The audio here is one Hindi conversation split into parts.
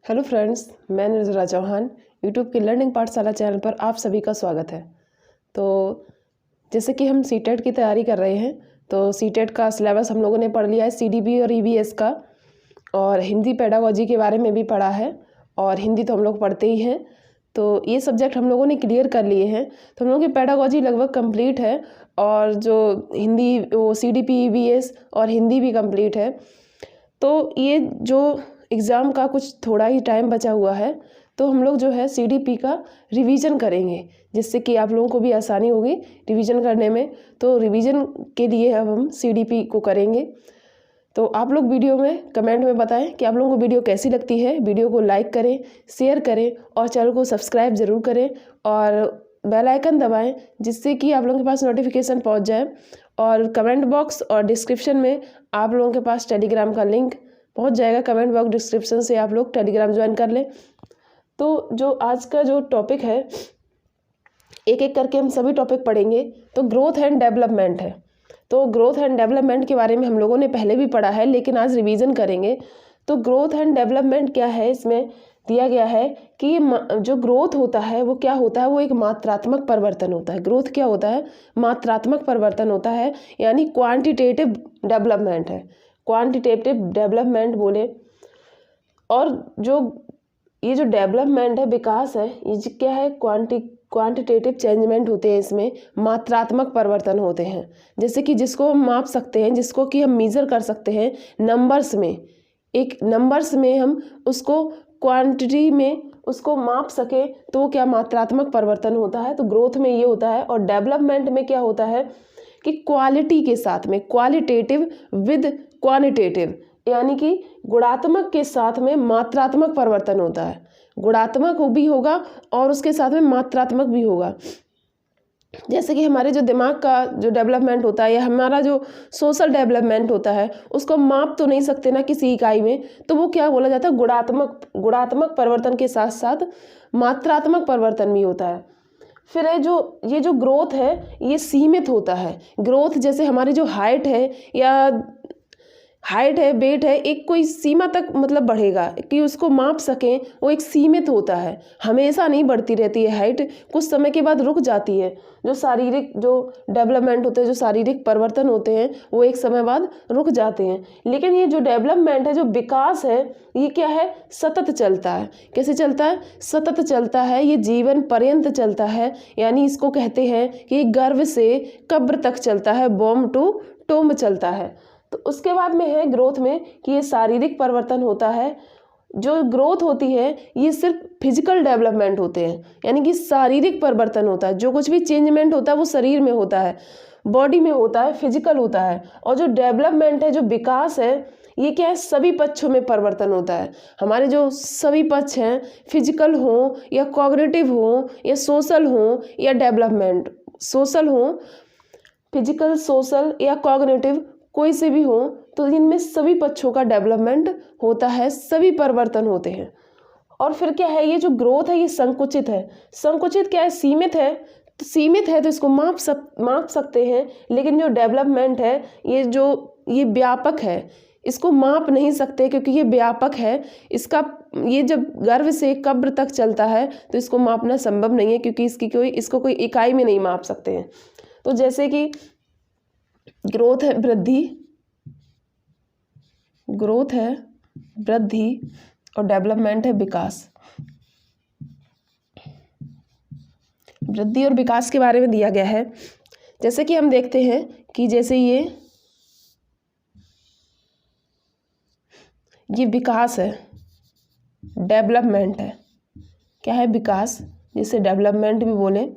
हेलो फ्रेंड्स, मैं निर्जरा चौहान यूट्यूब के लर्निंग पाठशाला चैनल पर आप सभी का स्वागत है। तो जैसे कि हम सीटेट की तैयारी कर रहे हैं, तो सीटेट का सिलेबस हम लोगों ने पढ़ लिया है, सीडीबी और ईवीएस का, और हिंदी पेडागोजी के बारे में भी पढ़ा है। और हिंदी तो हम लोग पढ़ते ही हैं, तो ये सब्जेक्ट हम लोगों ने क्लियर कर लिए हैं। तो हम लोगों की पेडागोजी लगभग कंप्लीट है, और जो हिंदी वो सीडीपी ईवीएस और हिंदी भी कंप्लीट है। तो ये जो एग्ज़ाम का कुछ थोड़ा ही टाइम बचा हुआ है, तो हम लोग जो है सीडीपी का रिवीजन करेंगे, जिससे कि आप लोगों को भी आसानी होगी रिवीजन करने में। तो रिवीजन के लिए अब हम सीडीपी को करेंगे। तो आप लोग वीडियो में कमेंट में बताएं कि आप लोगों को वीडियो कैसी लगती है। वीडियो को लाइक करें, शेयर करें और चैनल को सब्सक्राइब ज़रूर करें और बेल आइकन दबाएं, जिससे कि आप लोगों के पास नोटिफिकेशन पहुंच जाए। और कमेंट बॉक्स और डिस्क्रिप्शन में आप लोगों के पास टेलीग्राम का लिंक पहुंच जाएगा। कमेंट बॉक्स डिस्क्रिप्शन से आप लोग टेलीग्राम ज्वाइन कर लें। तो जो आज का जो टॉपिक है, एक एक करके हम सभी टॉपिक पढ़ेंगे। तो ग्रोथ एंड डेवलपमेंट है। तो ग्रोथ एंड डेवलपमेंट के बारे में हम लोगों ने पहले भी पढ़ा है, लेकिन आज रिवीजन करेंगे। तो ग्रोथ एंड डेवलपमेंट क्या है, इसमें दिया गया है कि जो ग्रोथ होता है वो क्या होता है, वो एक मात्रात्मक परिवर्तन होता है। ग्रोथ क्या होता है? मात्रात्मक परिवर्तन होता है, यानी क्वांटिटेटिव डेवलपमेंट है। क्वांटिटेटिव डेवलपमेंट बोले। और ये जो डेवलपमेंट है, विकास है, ये क्या है? क्वांटिटेटिव चेंजमेंट होते हैं, इसमें मात्रात्मक परिवर्तन होते हैं। जैसे कि जिसको हम माप सकते हैं, जिसको कि हम मेज़र कर सकते हैं नंबर्स में। एक नंबर्स में हम उसको क्वांटिटी में उसको माप सके, तो वो क्या मात्रात्मक परिवर्तन होता है। तो ग्रोथ में ये होता है। और डेवलपमेंट में क्या होता है कि क्वालिटी के साथ में, क्वालिटेटिव विद क्वांटिटेटिव, यानी कि गुणात्मक के साथ में मात्रात्मक परिवर्तन होता है। गुणात्मक भी होगा और उसके साथ में मात्रात्मक भी होगा। जैसे कि हमारे जो दिमाग का जो डेवलपमेंट होता है, या हमारा जो सोशल डेवलपमेंट होता है, उसको माप तो नहीं सकते ना किसी इकाई में, तो वो क्या बोला जाता है? गुणात्मक परिवर्तन के साथ साथ मात्रात्मक परिवर्तन भी होता है। फिर ये जो ग्रोथ है, ये सीमित होता है। ग्रोथ जैसे हमारी जो हाइट है, वेट है, एक कोई सीमा तक मतलब बढ़ेगा कि उसको माप सकें, वो एक सीमित होता है। हमेशा नहीं बढ़ती रहती है हाइट, कुछ समय के बाद रुक जाती है। जो शारीरिक जो डेवलपमेंट होते हैं, जो शारीरिक परिवर्तन होते हैं, वो एक समय बाद रुक जाते हैं। लेकिन ये जो डेवलपमेंट है, जो विकास है, ये क्या है? सतत चलता है। कैसे चलता है? सतत चलता है। ये जीवन पर्यंत चलता है। यानी इसको कहते हैं कि गर्भ से कब्र तक चलता है, बॉम्ब टू टोम्ब चलता है। तो उसके बाद में है ग्रोथ में कि ये शारीरिक परिवर्तन होता है। जो ग्रोथ होती है, ये सिर्फ फिजिकल डेवलपमेंट होते हैं, यानी कि शारीरिक परिवर्तन होता है। जो कुछ भी चेंजमेंट होता है वो शरीर में होता है, बॉडी में होता है, फिजिकल होता है। और जो डेवलपमेंट है, जो विकास है, ये क्या है? सभी पक्षों में परिवर्तन होता है। हमारे जो सभी पक्ष हैं, फिजिकल हो या कॉग्निटिव हो या सोशल हो या डेवलपमेंट, सोशल हो, फिजिकल, सोशल या कॉग्निटिव, कोई से भी हो, तो इनमें सभी पक्षों का डेवलपमेंट होता है, सभी परिवर्तन होते हैं। और फिर क्या है? ये जो ग्रोथ है, ये संकुचित है। संकुचित क्या है? सीमित है। तो सीमित है तो इसको माप सकते हैं। लेकिन जो डेवलपमेंट है, ये व्यापक है। इसको माप नहीं सकते क्योंकि ये व्यापक है। ये जब गर्भ से कब्र तक चलता है, तो इसको मापना संभव नहीं है, क्योंकि इसको कोई इकाई में नहीं माप सकते हैं। तो जैसे कि ग्रोथ है वृद्धि और डेवलपमेंट है विकास। वृद्धि और विकास के बारे में दिया गया है। जैसे कि हम देखते हैं कि जैसे ये विकास है, डेवलपमेंट है। क्या है? विकास, जिसे डेवलपमेंट भी बोले।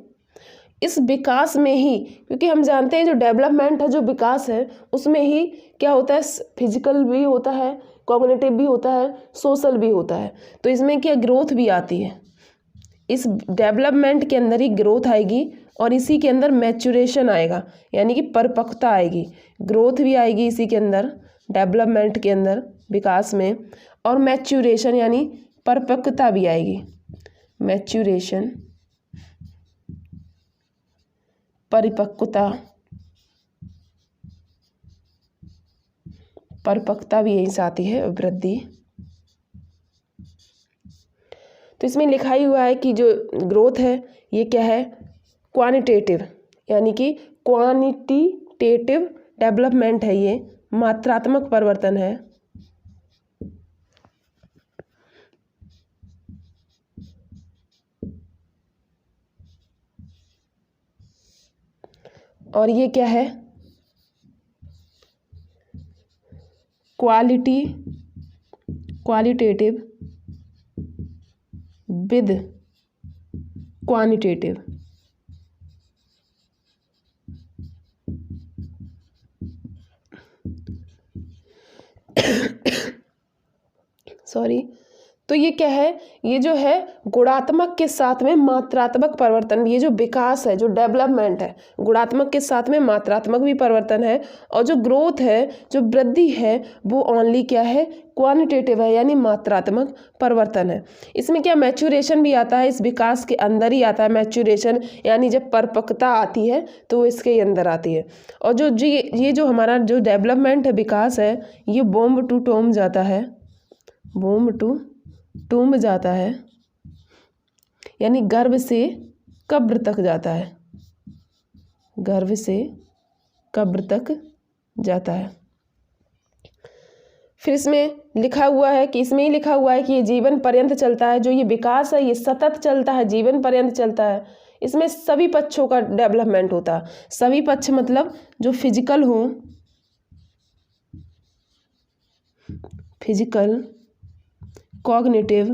इस विकास में ही, क्योंकि हम जानते हैं जो डेवलपमेंट है, जो विकास है, उसमें ही क्या होता है? फिजिकल भी होता है, कॉग्निटिव भी होता है, सोशल भी होता है। तो इसमें क्या ग्रोथ भी आती है। इस डेवलपमेंट के अंदर ही ग्रोथ आएगी, और इसी के अंदर मैच्योरेशन आएगा, यानी कि परिपक्वता आएगी। ग्रोथ भी आएगी इसी के अंदर, डेवलपमेंट के अंदर, विकास में। और मैच्योरेशन यानी परिपक्वता भी आएगी। मैच्योरेशन, परिपक्वता भी यहीं से आती है। वृद्धि तो इसमें लिखा ही हुआ है कि जो ग्रोथ है ये क्या है, क्वांटिटेटिव, यानी कि क्वांटिटेटिव डेवलपमेंट है, ये मात्रात्मक परिवर्तन है। और ये क्या है, क्वालिटेटिव विद क्वांटिटेटिव। सॉरी, तो ये क्या है, ये जो है गुणात्मक के साथ में मात्रात्मक परिवर्तन, ये जो विकास है, जो डेवलपमेंट है, गुणात्मक के साथ में मात्रात्मक भी परिवर्तन है। और जो ग्रोथ है, जो वृद्धि है, वो ओनली क्या है, क्वांटिटेटिव है, यानी मात्रात्मक परिवर्तन है। इसमें क्या मैच्योरेशन भी आता है, इस विकास के अंदर ही आता है मैच्योरेशन, यानी जब परिपक्वता आती है तो वो इसके अंदर आती है। और जो ये जो हमारा जो डेवलपमेंट है, विकास है, ये बॉम्ब टू टॉम जाता है, बॉम्ब टू टूम्ब जाता है, यानी गर्भ से कब्र तक जाता है, गर्भ से कब्र तक जाता है। फिर इसमें लिखा हुआ है कि इसमें ही लिखा हुआ है कि ये जीवन पर्यंत चलता है। जो ये विकास है ये सतत चलता है, जीवन पर्यंत चलता है। इसमें सभी पक्षों का डेवलपमेंट होता है। सभी पक्ष मतलब जो फिजिकल हो, physical, cognitive,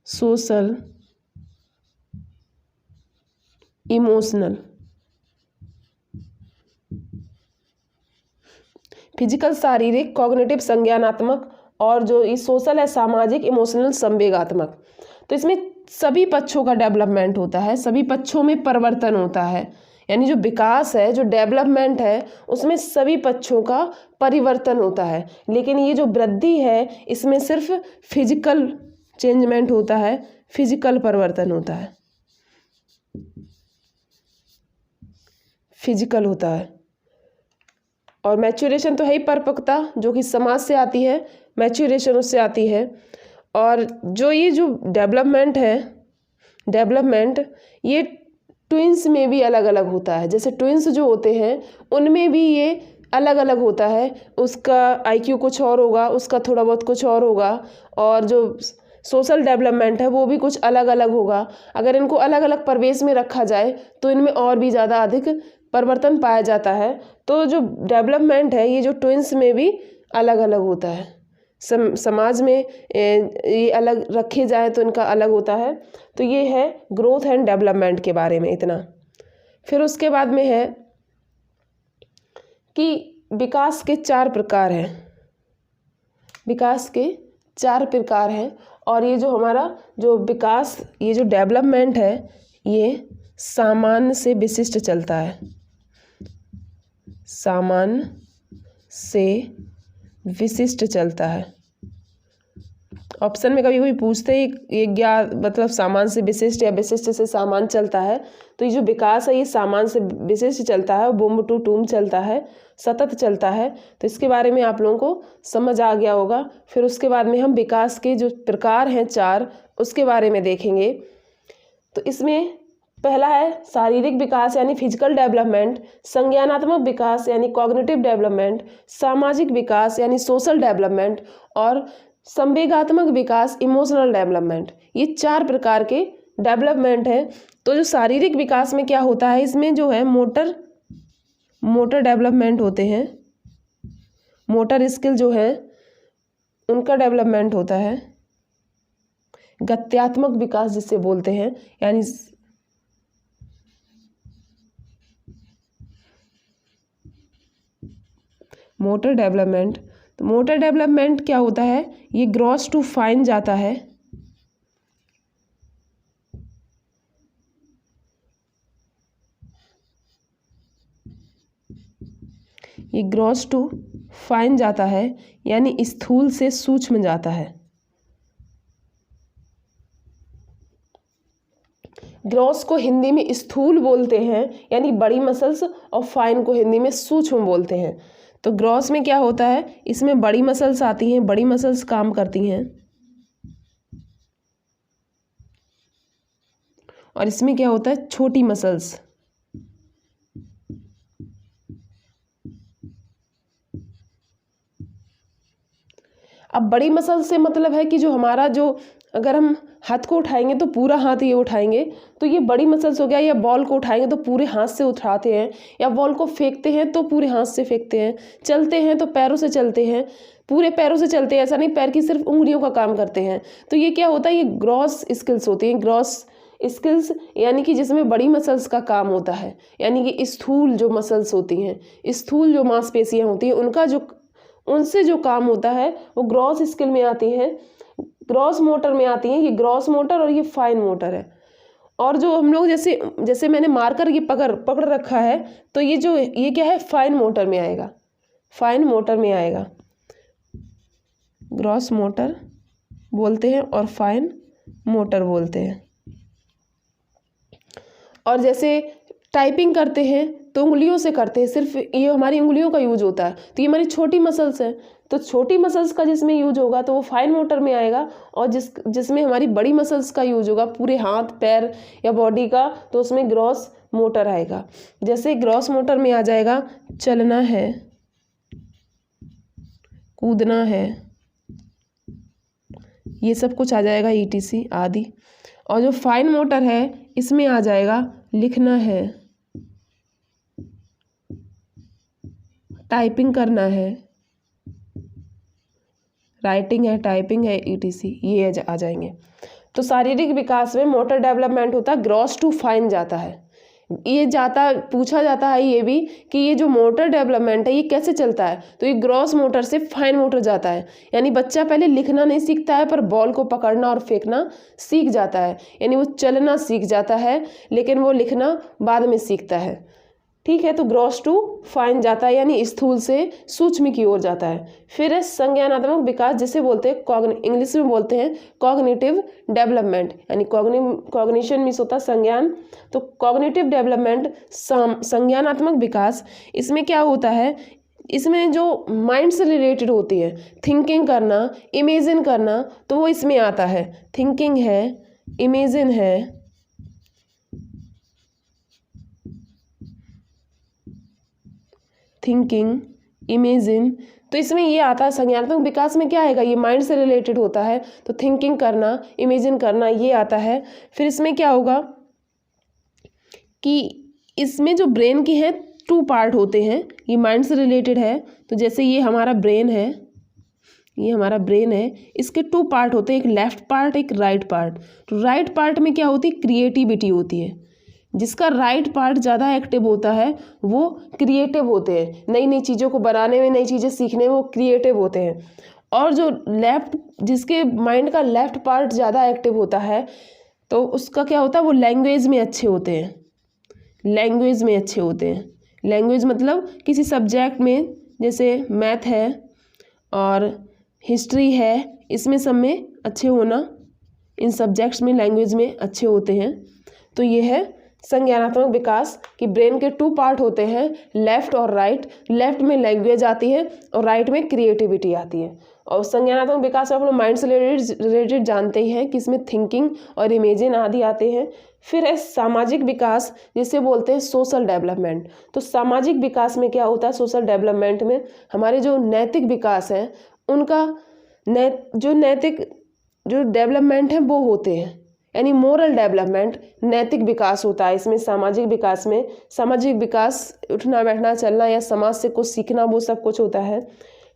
social, emotional. Physical शारीरिक, कॉग्निटिव संज्ञानात्मक, और जो ये सोशल है सामाजिक, इमोशनल संवेगात्मक। तो इसमें सभी पक्षों का डेवलपमेंट होता है, सभी पक्षों में परिवर्तन होता है, यानी जो विकास है, जो डेवलपमेंट है, उसमें सभी पक्षों का परिवर्तन होता है। लेकिन ये जो वृद्धि है इसमें सिर्फ फिजिकल चेंजमेंट होता है, फिजिकल परिवर्तन होता है, फिजिकल होता है। और मैच्योरेशन तो है ही परिपक्वता, जो कि समाज से आती है, मैच्योरेशन उससे आती है। और जो ये जो डेवलपमेंट है, डेवलपमेंट ये ट्विंस में भी अलग अलग होता है। जैसे ट्विंस जो होते हैं उनमें भी ये अलग अलग होता है, उसका आईक्यू कुछ और होगा, उसका थोड़ा बहुत कुछ और होगा। और जो सोशल डेवलपमेंट है वो भी कुछ अलग अलग होगा। अगर इनको अलग अलग परिवेश में रखा जाए तो इनमें और भी ज़्यादा अधिक परिवर्तन पाया जाता है। तो जो डेवलपमेंट है ये जो ट्विंस में भी अलग अलग होता है। समाज में ये अलग रखे जाए तो इनका अलग होता है। तो ये है ग्रोथ एंड डेवलपमेंट के बारे में इतना। फिर उसके बाद में है कि विकास के 4 प्रकार हैं, विकास के 4 प्रकार हैं। और ये जो हमारा जो विकास, ये जो डेवलपमेंट है ये सामान्य से विशिष्ट चलता है, सामान्य से विशिष्ट चलता है। ऑप्शन में कभी कभी पूछते ही ये क्या मतलब सामान्य से विशिष्ट या विशिष्ट से सामान्य चलता है। तो ये जो विकास है ये सामान्य से विशिष्ट चलता है, बूम टू टूम चलता है, सतत चलता है। तो इसके बारे में आप लोगों को समझ आ गया होगा। फिर उसके बाद में हम विकास के जो प्रकार हैं 4 उसके बारे में देखेंगे। तो इसमें पहला है शारीरिक विकास यानी फिजिकल डेवलपमेंट, संज्ञानात्मक विकास यानी कॉग्निटिव डेवलपमेंट, सामाजिक विकास यानी सोशल डेवलपमेंट, और संवेगात्मक विकास इमोशनल डेवलपमेंट। ये 4 प्रकार के डेवलपमेंट है। तो जो शारीरिक विकास में क्या होता है, इसमें जो है मोटर डेवलपमेंट होते हैं, मोटर स्किल जो है उनका डेवलपमेंट होता है। गत्यात्मक विकास जिसे बोलते हैं, यानी मोटर डेवलपमेंट। तो मोटर डेवलपमेंट क्या होता है, ये ग्रॉस टू फाइन जाता है, ये ग्रॉस टू फाइन जाता है, यानी स्थूल से सूक्ष्म जाता है। ग्रॉस को हिंदी में स्थूल बोलते हैं यानी बड़ी मसल्स, और फाइन को हिंदी में सूक्ष्म बोलते हैं। तो ग्रॉस में क्या होता है, इसमें बड़ी मसल्स आती हैं, बड़ी मसल्स काम करती हैं, और इसमें क्या होता है, छोटी मसल्स। अब बड़ी मसल से मतलब है कि जो हमारा जो, अगर हम हाथ को उठाएंगे तो पूरा हाथ ये उठाएंगे, तो ये बड़ी मसल्स हो गया। या बॉल को उठाएंगे तो पूरे हाथ से उठाते हैं, या बॉल को फेंकते हैं तो पूरे हाथ से फेंकते हैं, चलते हैं तो पैरों से चलते हैं, पूरे पैरों से चलते हैं, ऐसा नहीं पैर की सिर्फ उंगलियों का काम करते हैं। तो ये क्या होता है, ये ग्रॉस स्किल्स होती हैं। ग्रॉस स्किल्स यानी कि जिसमें बड़ी मसल्स का काम होता है, यानी कि स्थूल जो मसल्स होती हैं, स्थूल जो मांसपेशियां होती हैं, उनका जो, उनसे जो काम होता है वो ग्रॉस स्किल में आती हैं, ग्रॉस मोटर में आती हैं। ये ग्रॉस मोटर और ये फाइन मोटर है। और जो हम लोग जैसे जैसे मैंने मार्कर ये पकड़ रखा है, तो ये जो, ये क्या है, फाइन मोटर में आएगा, फाइन मोटर में आएगा। ग्रॉस मोटर बोलते हैं और फाइन मोटर बोलते हैं। और जैसे टाइपिंग करते हैं तो उंगलियों से करते हैं, सिर्फ ये हमारी उंगलियों का यूज होता है, तो ये हमारी छोटी मसल्स है। तो छोटी मसल्स का जिसमें यूज होगा तो वो फाइन मोटर में आएगा, और जिसमें हमारी बड़ी मसल्स का यूज होगा, पूरे हाथ पैर या बॉडी का, तो उसमें ग्रॉस मोटर आएगा। जैसे ग्रॉस मोटर में आ जाएगा चलना है, कूदना है, ये सब कुछ आ जाएगा, ETC आदि। और जो फाइन मोटर है इसमें आ जाएगा लिखना है, टाइपिंग करना है, राइटिंग है, टाइपिंग है, ETC, ये आ जाएंगे। तो शारीरिक विकास में मोटर डेवलपमेंट होता है, ग्रॉस टू फाइन जाता है। ये जाता, पूछा जाता है ये भी कि ये जो मोटर डेवलपमेंट है ये कैसे चलता है, तो ये ग्रॉस मोटर से फाइन मोटर जाता है। यानी बच्चा पहले लिखना नहीं सीखता है, पर बॉल को पकड़ना और फेंकना सीख जाता है, यानी वो चलना सीख जाता है, लेकिन वो लिखना बाद में सीखता है। ठीक है, तो ग्रॉस टू फाइन जाता है, यानी स्थूल से सूक्ष्म की ओर जाता है। फिर है संज्ञानात्मक विकास, जिसे बोलते हैं इंग्लिश में बोलते हैं कॉग्निटिव डेवलपमेंट, यानी कॉग्निशन मीन्स होता है संज्ञान, तो कॉग्निटिव डेवलपमेंट संज्ञानात्मक विकास। इसमें क्या होता है, इसमें जो माइंड से रिलेटेड होती है, थिंकिंग करना, इमेजिन करना, तो वो इसमें आता है। थिंकिंग है, इमेजिन है, थिंकिंग, इमेजिन, तो इसमें ये आता है। संज्ञानात्मक विकास में क्या आएगा, ये माइंड से रिलेटेड होता है, तो थिंकिंग करना, इमेजिन करना, ये आता है। फिर इसमें क्या होगा कि इसमें जो ब्रेन की है 2 पार्ट होते हैं, ये माइंड से रिलेटेड है। तो जैसे ये हमारा ब्रेन है, ये हमारा ब्रेन है, इसके 2 पार्ट होते हैं, एक लेफ्ट पार्ट, एक राइट पार्ट। तो राइट पार्ट में क्या होती है, क्रिएटिविटी होती है। जिसका राइट पार्ट ज़्यादा एक्टिव होता है वो क्रिएटिव होते हैं, नई नई चीज़ों को बनाने में, नई चीज़ें सीखने में वो क्रिएटिव होते हैं। और जो जिसके माइंड का लेफ्ट पार्ट ज़्यादा एक्टिव होता है, तो उसका क्या होता है, वो लैंग्वेज में अच्छे होते हैं, लैंग्वेज में अच्छे होते हैं। लैंग्वेज मतलब किसी सब्जेक्ट में, जैसे मैथ है और हिस्ट्री है, इसमें सब में अच्छे होना, इन सब्जेक्ट्स में लैंग्वेज में अच्छे होते हैं। तो ये है संज्ञानात्मक विकास की ब्रेन के 2 पार्ट होते हैं, लेफ्ट और राइट। लेफ्ट में लैंग्वेज आती है और राइट में क्रिएटिविटी आती है। और संज्ञानात्मक विकास में आप लोग माइंड से रिलेटेड जानते ही हैं कि इसमें थिंकिंग और इमेजिन आदि आते हैं। फिर है सामाजिक विकास, जिसे बोलते हैं सोशल डेवलपमेंट। तो सामाजिक विकास में क्या होता है, सोशल डेवलपमेंट में हमारे जो नैतिक विकास हैं उनका नैतिक जो डेवलपमेंट है वो होते हैं, यानी मोरल डेवलपमेंट, नैतिक विकास होता है इसमें। सामाजिक विकास में, सामाजिक विकास उठना बैठना चलना या समाज से कुछ सीखना, वो सब कुछ होता है।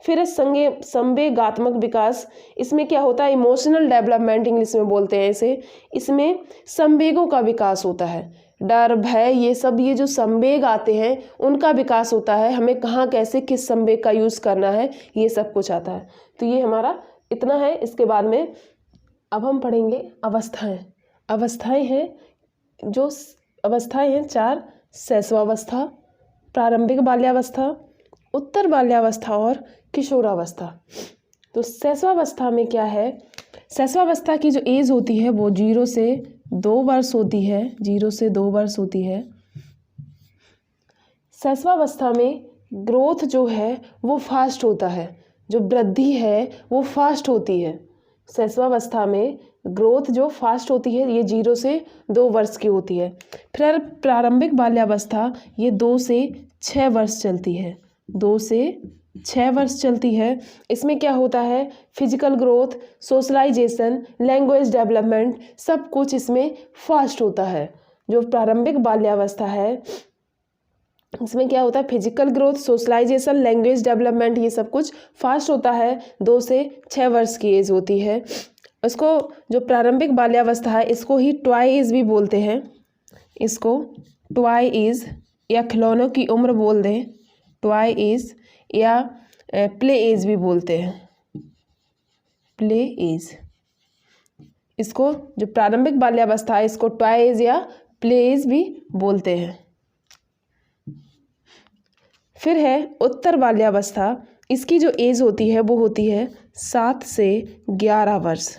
फिर है संवेगात्मक विकास, इसमें क्या होता है, इमोशनल डेवलपमेंट इंग्लिश में बोलते हैं इसे। इसमें संवेगों का विकास होता है, डर, भय, ये सब, ये जो संवेग आते हैं उनका विकास होता है, हमें कहाँ कैसे किस संवेग का यूज़ करना है, ये सब कुछ आता है। तो ये हमारा इतना है। इसके बाद में अब हम पढ़ेंगे अवस्थाएं। अवस्थाएं हैं, जो अवस्थाएं हैं 4, शैशवावस्था, प्रारंभिक बाल्यावस्था, उत्तर बाल्यावस्था और किशोरावस्था। तो शैशवावस्था में क्या है, शैशवावस्था की जो एज होती है वो 0 से 2 वर्ष होती है, 0 से 2 वर्ष होती है। शैशवावस्था में ग्रोथ जो है वो फास्ट होता है, जो वृद्धि है वो फास्ट होती है। शैशवावस्था में ग्रोथ जो फास्ट होती है ये 0 से 2 वर्ष की होती है। फिर प्रारंभिक बाल्यावस्था ये 2 से 6 वर्ष चलती है, 2 से 6 वर्ष चलती है। इसमें क्या होता है, physical growth, socialisation, language development सब कुछ इसमें फास्ट होता है। जो प्रारंभिक बाल्यावस्था है इसमें क्या होता है, physical growth, socialisation, language development ये सब कुछ फास्ट होता है। 2 से 6 वर्ष की एज होती है। इसको जो प्रारंभिक बाल्यावस्था है इसको ही टॉय एज भी बोलते हैं, इसको टॉय एज या खिलौनों की उम्र बोल दें, टॉय एज या प्ले एज भी बोलते हैं, प्ले एज। इसको जो प्रारंभिक बाल्यावस्था है इसको टॉय एज या प्ले एज भी बोलते हैं। फिर है उत्तर बाल्यावस्था। इसकी जो एज होती है वो होती है 7 से 11 वर्ष,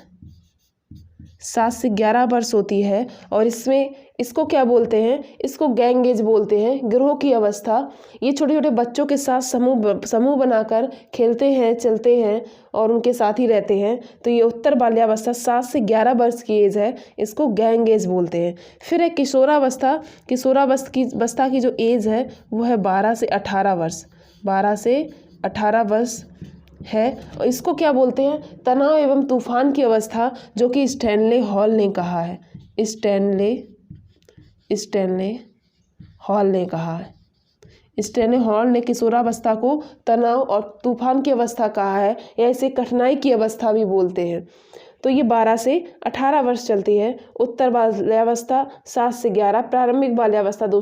7 से 11 वर्ष होती है। और इसमें इसको क्या बोलते हैं, इसको गैंग एज बोलते हैं, गिरोह की अवस्था। ये छोटे छोटे बच्चों के साथ समूह बनाकर खेलते हैं, चलते हैं और उनके साथ ही रहते हैं। तो ये उत्तर बाल्यावस्था 7 से 11 वर्ष की एज है, इसको गैंग एज बोलते हैं। फिर है किशोरावस्था। किशोरावस्था की जो एज है वो है 12 से 18 वर्ष, 12 से 18 वर्ष है। और इसको क्या बोलते हैं, तनाव एवं तूफान की अवस्था, जो कि स्टैनले हॉल ने कहा है, स्टैनले हॉल ने कहा है। स्टैनले हॉल ने किशोरावस्था को तनाव और तूफान की अवस्था कहा है, या इसे कठिनाई की अवस्था भी बोलते हैं। तो ये 12 से 18 वर्ष चलती है। उत्तर बाल्यावस्था 7 से 11, प्रारंभिक बाल्यावस्था 2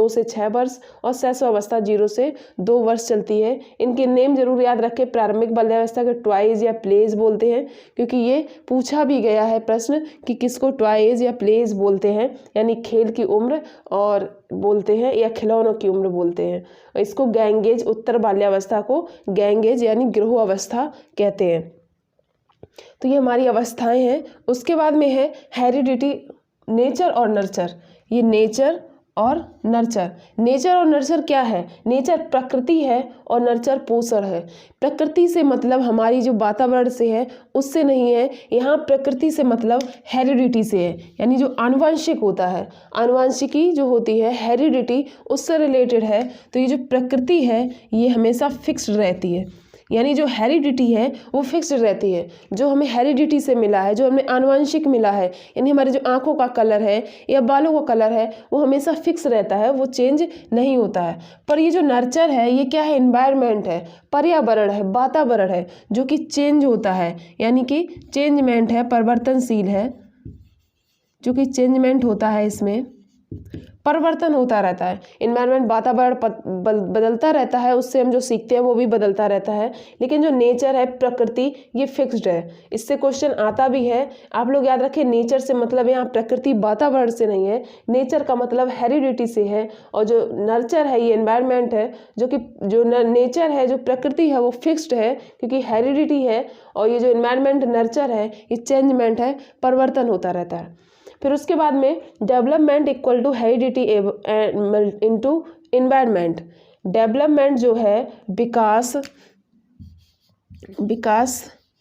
से 6 वर्ष और शैशवावस्था 0 से 2 वर्ष चलती है। इनके नेम जरूर याद रखें। प्रारंभिक बाल्यावस्था के टॉयज या प्लेज बोलते हैं, क्योंकि ये पूछा भी गया है प्रश्न कि किसको टॉयज या प्लेज बोलते हैं, यानी खेल की उम्र और बोलते हैं या खिलौनों की उम्र बोलते हैं। और इसको गैंगेज, उत्तर बाल्यावस्था को गैंगेज यानी गिरोह अवस्था कहते हैं। तो ये हमारी अवस्थाएं हैं। उसके बाद में है हेरिडिटी, नेचर और नर्चर। ये नेचर और नर्चर, नेचर और नर्चर क्या है, नेचर प्रकृति है और नर्चर पोषण है। प्रकृति से मतलब हमारी जो वातावरण से है उससे नहीं है, यहाँ प्रकृति से मतलब हेरिडिटी से है, यानी जो आनुवंशिक होता है, आनुवंशिकी जो होती है हेरिडिटी उससे रिलेटेड है। तो ये जो प्रकृति है ये हमेशा फिक्स्ड रहती है, यानी जो हेरिडिटी है वो फिक्स्ड रहती है। जो हमें हेरिडिटी से मिला है, जो हमें आनुवंशिक मिला है, यानी हमारे जो आँखों का कलर है या बालों का कलर है वो हमेशा फिक्स रहता है, वो चेंज नहीं होता है। पर ये जो नर्चर है ये क्या है, एनवायरनमेंट है, पर्यावरण है, वातावरण है, जो कि चेंज होता है, यानी कि चेंजमेंट है, परिवर्तनशील है, जो कि चेंजमेंट होता है, इसमें परिवर्तन होता रहता है। इन्वायरमेंट, वातावरण बदलता रहता है, उससे हम जो सीखते हैं वो भी बदलता रहता है। लेकिन जो नेचर है, प्रकृति, ये फिक्स्ड है। इससे क्वेश्चन आता भी है, आप लोग याद रखें। नेचर से मतलब यहाँ प्रकृति वातावरण से नहीं है, नेचर का मतलब हेरिडिटी से है। और जो नर्चर है ये एनवायरनमेंट है, जो कि जो नेचर है, जो प्रकृति है वो फिक्स्ड है क्योंकि हेरिडिटी है। और ये जो एनवायरनमेंट नर्चर है ये चेंजमेंट है, परिवर्तन होता रहता है। फिर उसके बाद में development equal to heredity into environment. Development जो है विकास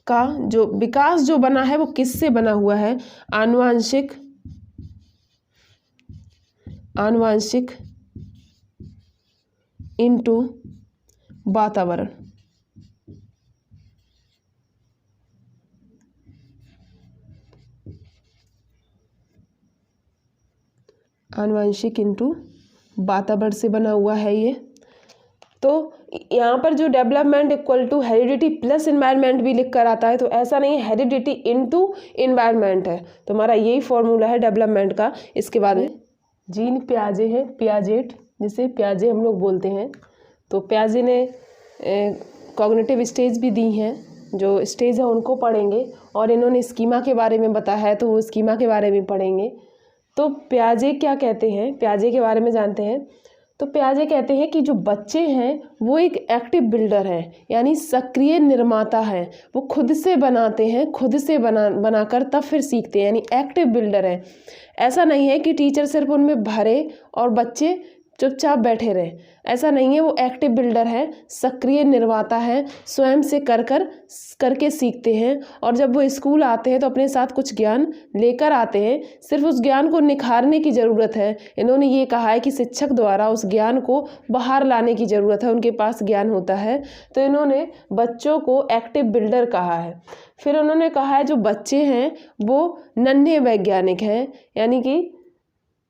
का जो विकास जो बना है वो किससे बना हुआ है, आनुवांशिक इनटू वातावरण। आनुवंशिक इनटू वातावरण से बना हुआ है ये। तो यहाँ पर जो development equal to heredity plus environment भी लिख कर आता है, तो ऐसा नहीं है, हेरिडिटी इनटू एनवायरनमेंट है। तो हमारा यही फॉर्मूला है डेवलपमेंट का। इसके बाद में जीन पियाजे है, पियाजेट, जिसे पियाजे हम लोग बोलते हैं। तो पियाजे ने कॉग्निटिव स्टेज भी दी हैं, जो स्टेज है उनको पढ़ेंगे। और इन्होंने स्कीमा के बारे में बताया है, तो वो स्कीमा के बारे में पढ़ेंगे। तो पियाजे क्या कहते हैं, पियाजे के बारे में जानते हैं। तो पियाजे कहते हैं कि जो बच्चे हैं वो एक एक्टिव बिल्डर हैं, यानी सक्रिय निर्माता हैं। वो खुद से बनाते हैं, खुद से बनाकर तब फिर सीखते हैं, यानी एक्टिव बिल्डर है। ऐसा नहीं है कि टीचर सिर्फ उनमें भरे और बच्चे चुपचाप बैठे रहें, ऐसा नहीं है। वो एक्टिव बिल्डर है, सक्रिय निर्माता है, स्वयं से करके सीखते हैं। और जब वो स्कूल आते हैं तो अपने साथ कुछ ज्ञान लेकर आते हैं, सिर्फ उस ज्ञान को निखारने की ज़रूरत है। इन्होंने ये कहा है कि शिक्षक द्वारा उस ज्ञान को बाहर लाने की ज़रूरत है, उनके पास ज्ञान होता है। तो इन्होंने बच्चों को एक्टिव बिल्डर कहा है। फिर उन्होंने कहा है जो बच्चे हैं वो नन्हे वैज्ञानिक हैं, यानी कि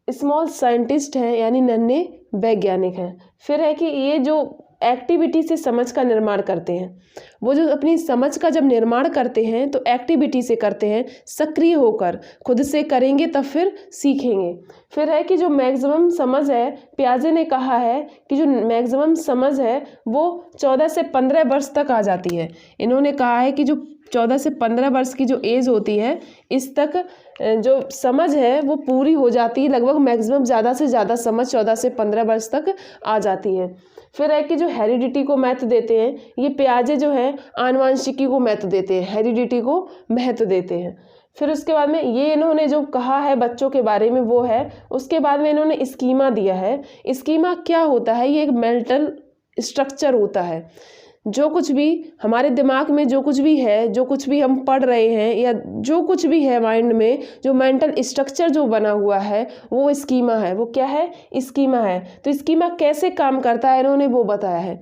स्मॉल साइंटिस्ट हैं, यानी नन्हे वैज्ञानिक हैं। फिर है कि ये जो एक्टिविटी से समझ का निर्माण करते हैं, वो जो अपनी समझ का जब निर्माण करते हैं तो एक्टिविटी से करते हैं, सक्रिय होकर खुद से करेंगे तब फिर सीखेंगे। फिर है कि जो मैक्सिमम समझ है, पियाजे ने कहा है कि जो मैक्सिमम समझ है वो 14 से 15 वर्ष तक आ जाती है। इन्होंने कहा है कि जो 14 से 15 वर्ष की जो एज होती है, इस तक जो समझ है वो पूरी हो जाती है। लगभग मैक्सिमम ज़्यादा से ज़्यादा समझ 14 से 15 वर्ष तक आ जाती है। फिर है कि जो हेरिडिटी को महत्व देते हैं, ये पियाजे जो है आनुवंशिकी को महत्व देते हैं, हेरिडिटी को महत्व देते हैं। फिर उसके बाद में ये इन्होंने जो कहा है बच्चों के बारे में वो है, उसके बाद में इन्होंने स्कीमा दिया है। स्कीमा क्या होता है? ये एक मेंटल स्ट्रक्चर होता है। जो कुछ भी हमारे दिमाग में जो कुछ भी है, जो कुछ भी हम पढ़ रहे हैं या जो कुछ भी है माइंड में, जो मेंटल स्ट्रक्चर जो बना हुआ है वो स्कीमा है। वो क्या है? स्कीमा है। तो स्कीमा कैसे काम करता है इन्होंने वो बताया है।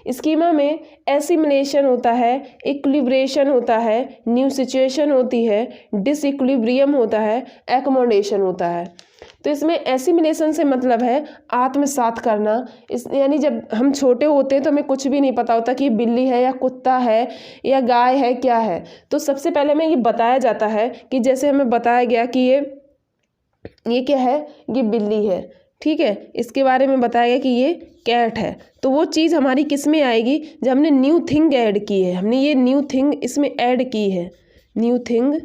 स्कीमा में एसिमिलेशन होता है, इक्विलिब्रेशन होता है, न्यू सिचुएशन होती है, डिसइक्विलिब्रियम होता है, एकोमोडेशन होता है। तो इसमें एसिमिलेशन से मतलब है आत्मसात करना। इस यानी जब हम छोटे होते हैं तो हमें कुछ भी नहीं पता होता कि ये बिल्ली है या कुत्ता है या गाय है, क्या है। तो सबसे पहले हमें ये बताया जाता है कि जैसे हमें बताया गया कि ये क्या है, ये बिल्ली है, ठीक है। इसके बारे में बताया गया कि ये कैट है। तो वो चीज़ हमारी किस में आएगी? जब हमने न्यू थिंग ऐड की है, हमने ये न्यू थिंग इसमें ऐड की है, न्यू थिंग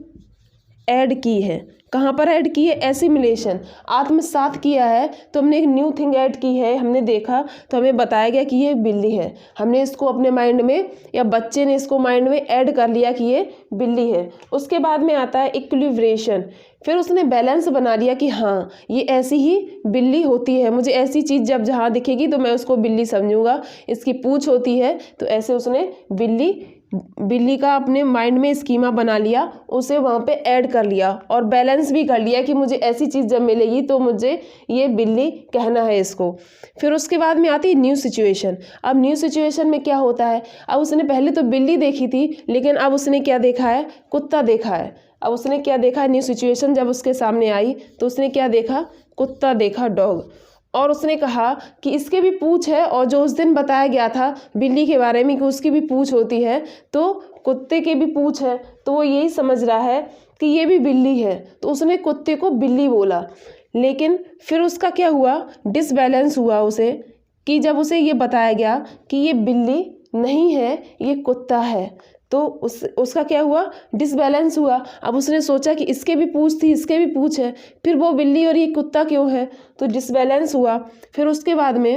ऐड की है। कहाँ पर ऐड की है? एसिमिलेशन, आत्मसात किया है। तो हमने एक न्यू थिंग ऐड की है, हमने देखा तो हमें बताया गया कि ये बिल्ली है। हमने इसको अपने माइंड में या बच्चे ने इसको माइंड में ऐड कर लिया कि ये बिल्ली है। उसके बाद में आता है इक्विलिब्रेशन। फिर उसने बैलेंस बना लिया कि हाँ ये ऐसी ही बिल्ली होती है, मुझे ऐसी चीज़ जब जहाँ दिखेगी तो मैं उसको बिल्ली समझूंगा। इसकी पूँछ होती है तो ऐसे उसने बिल्ली का अपने माइंड में स्कीमा बना लिया, उसे वहाँ पे ऐड कर लिया और बैलेंस भी कर लिया कि मुझे ऐसी चीज़ जब मिलेगी तो मुझे ये बिल्ली कहना है इसको। फिर उसके बाद में आती है न्यू सिचुएशन। अब न्यू सिचुएशन में क्या होता है? अब उसने पहले तो बिल्ली देखी थी, लेकिन अब उसने क्या देखा है? कुत्ता देखा है। अब उसने क्या देखा है? न्यू सिचुएशन जब उसके सामने आई तो उसने क्या देखा? कुत्ता देखा, डॉग। और उसने कहा कि इसके भी पूँछ है, और जो उस दिन बताया गया था बिल्ली के बारे में कि उसकी भी पूँछ होती है, तो कुत्ते की भी पूँछ है। तो वो यही समझ रहा है कि ये भी बिल्ली है, तो उसने कुत्ते को बिल्ली बोला। लेकिन फिर उसका क्या हुआ? डिसबैलेंस हुआ उसे, कि जब उसे ये बताया गया कि ये बिल्ली नहीं है, ये कुत्ता है, तो उसका क्या हुआ? डिसबैलेंस हुआ। अब उसने सोचा कि इसके भी पूँछ थी, इसके भी पूँछ है, फिर वो बिल्ली और ये कुत्ता क्यों है? तो डिसबैलेंस हुआ। फिर उसके बाद में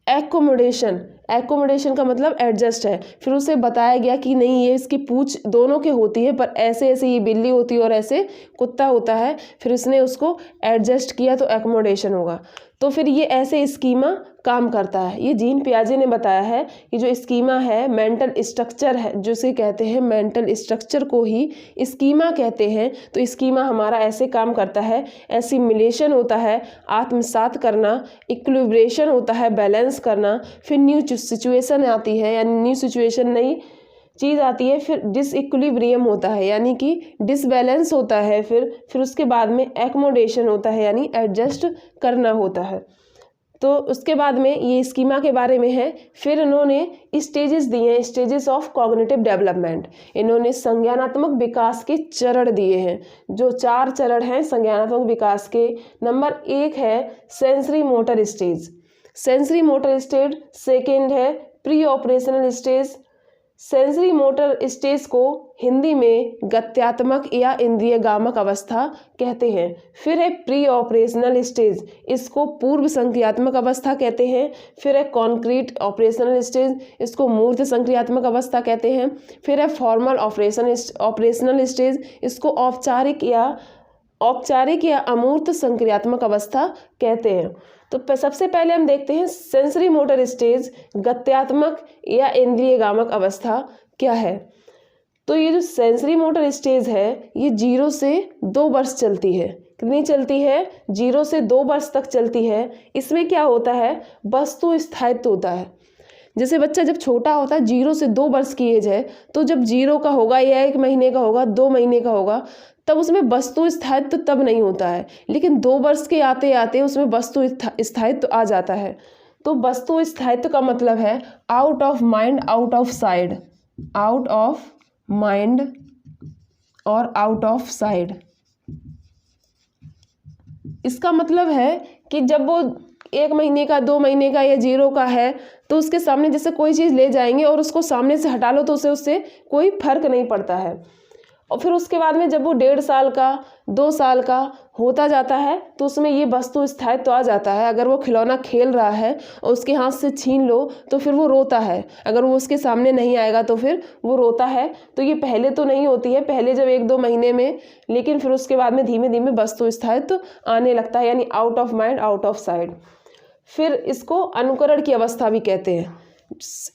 एकोमोडेशन। एकोमोडेशन का मतलब एडजस्ट है। फिर उसे बताया गया कि नहीं ये इसकी पूँछ दोनों के होती है, पर ऐसे ऐसे ये बिल्ली होती है और ऐसे कुत्ता होता है। फिर उसने उसको एडजस्ट किया तो एकोमोडेशन होगा। तो फिर ये ऐसे स्कीमा काम करता है। ये जीन पियाजे ने बताया है कि जो स्कीमा है मेंटल स्ट्रक्चर है, जिसे कहते हैं मेंटल स्ट्रक्चर को ही स्कीमा कहते हैं। तो स्कीमा हमारा ऐसे काम करता है, एसिमिलेशन होता है, आत्मसात करना, इक्विलिब्रेशन होता है, बैलेंस करना, फिर न्यू सिचुएशन आती है, यानी न्यू सिचुएशन नई चीज़ आती है, फिर डिसइक्विलिब्रियम होता है यानी कि डिसबैलेंस होता है, फिर उसके बाद में एकोमोडेशन होता है यानी एडजस्ट करना होता है। तो उसके बाद में ये स्कीमा के बारे में है। फिर इन्होंने स्टेजेस दिए हैं, स्टेजेस ऑफ कॉग्निटिव डेवलपमेंट। इन्होंने संज्ञानात्मक विकास के चरण दिए हैं, जो 4 चरण हैं संज्ञानात्मक विकास के। नंबर 1 है sensory motor stage. Sensory motor stage. Second है pre operational stage. Sensory motor stage को हिंदी में गत्यात्मक या इंद्रियगामक अवस्था कहते हैं। फिर है प्री ऑपरेशनल स्टेज, इसको पूर्व संक्रियात्मक अवस्था कहते हैं। फिर है कॉन्क्रीट ऑपरेशनल स्टेज, इसको मूर्त संक्रियात्मक अवस्था कहते हैं। फिर है फॉर्मल ऑपरेशनल स्टेज, इसको औपचारिक या अमूर्त संक्रियात्मक अवस्था कहते हैं। तो सबसे पहले हम देखते हैं सेंसरी मोटर स्टेज, गत्यात्मक या इंद्रियगामक अवस्था क्या है। तो ये जो सेंसरी मोटर स्टेज है ये 0 से 2 वर्ष चलती है। कितनी चलती है? 0 से 2 वर्ष तक चलती है। इसमें क्या होता है? वस्तु स्थायित्व होता है। जैसे बच्चा जब छोटा होता है, 0 से 2 वर्ष की एज है, तो जब 0 का होगा या 1 महीने का होगा, 2 महीने का होगा, तब उसमें वस्तु स्थायित्व तब नहीं होता है। लेकिन 2 वर्ष के आते आते उसमें वस्तु स्थायित्व आ जाता है। तो वस्तु स्थायित्व का मतलब है out of mind out of side, out of mind और आउट ऑफ साइड। इसका मतलब है कि जब वो 1 महीने का, 2 महीने का या 0 का है, तो उसके सामने जैसे कोई चीज़ ले जाएंगे और उसको सामने से हटा लो तो उससे कोई फर्क नहीं पड़ता है। और फिर उसके बाद में जब वो 1.5 साल का, 2 साल का होता जाता है तो उसमें ये वस्तु स्थायित्व तो आ जाता है। अगर वो खिलौना खेल रहा है और उसके हाथ से छीन लो तो फिर वो रोता है, अगर वो उसके सामने नहीं आएगा तो फिर वो रोता है। तो ये पहले तो नहीं होती है, पहले जब 1-2 महीने में, लेकिन फिर उसके बाद में धीमे धीमे वस्तु स्थायित्व आने लगता है, यानी out of mind out of side. फिर इसको अनुकरण की अवस्था भी कहते हैं।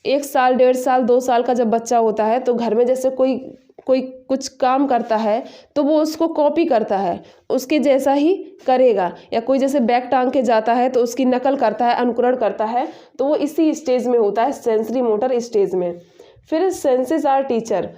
1 साल, 1.5 साल, 2 साल का जब बच्चा होता है तो घर में जैसे कोई कुछ काम करता है तो वो उसको कॉपी करता है, उसके जैसा ही करेगा। या कोई जैसे बैग टांग के जाता है तो उसकी नकल करता है, अनुकरण करता है। तो वो इसी स्टेज में होता है, सेंसरी मोटर स्टेज में। फिर सेंसेस आर टीचर,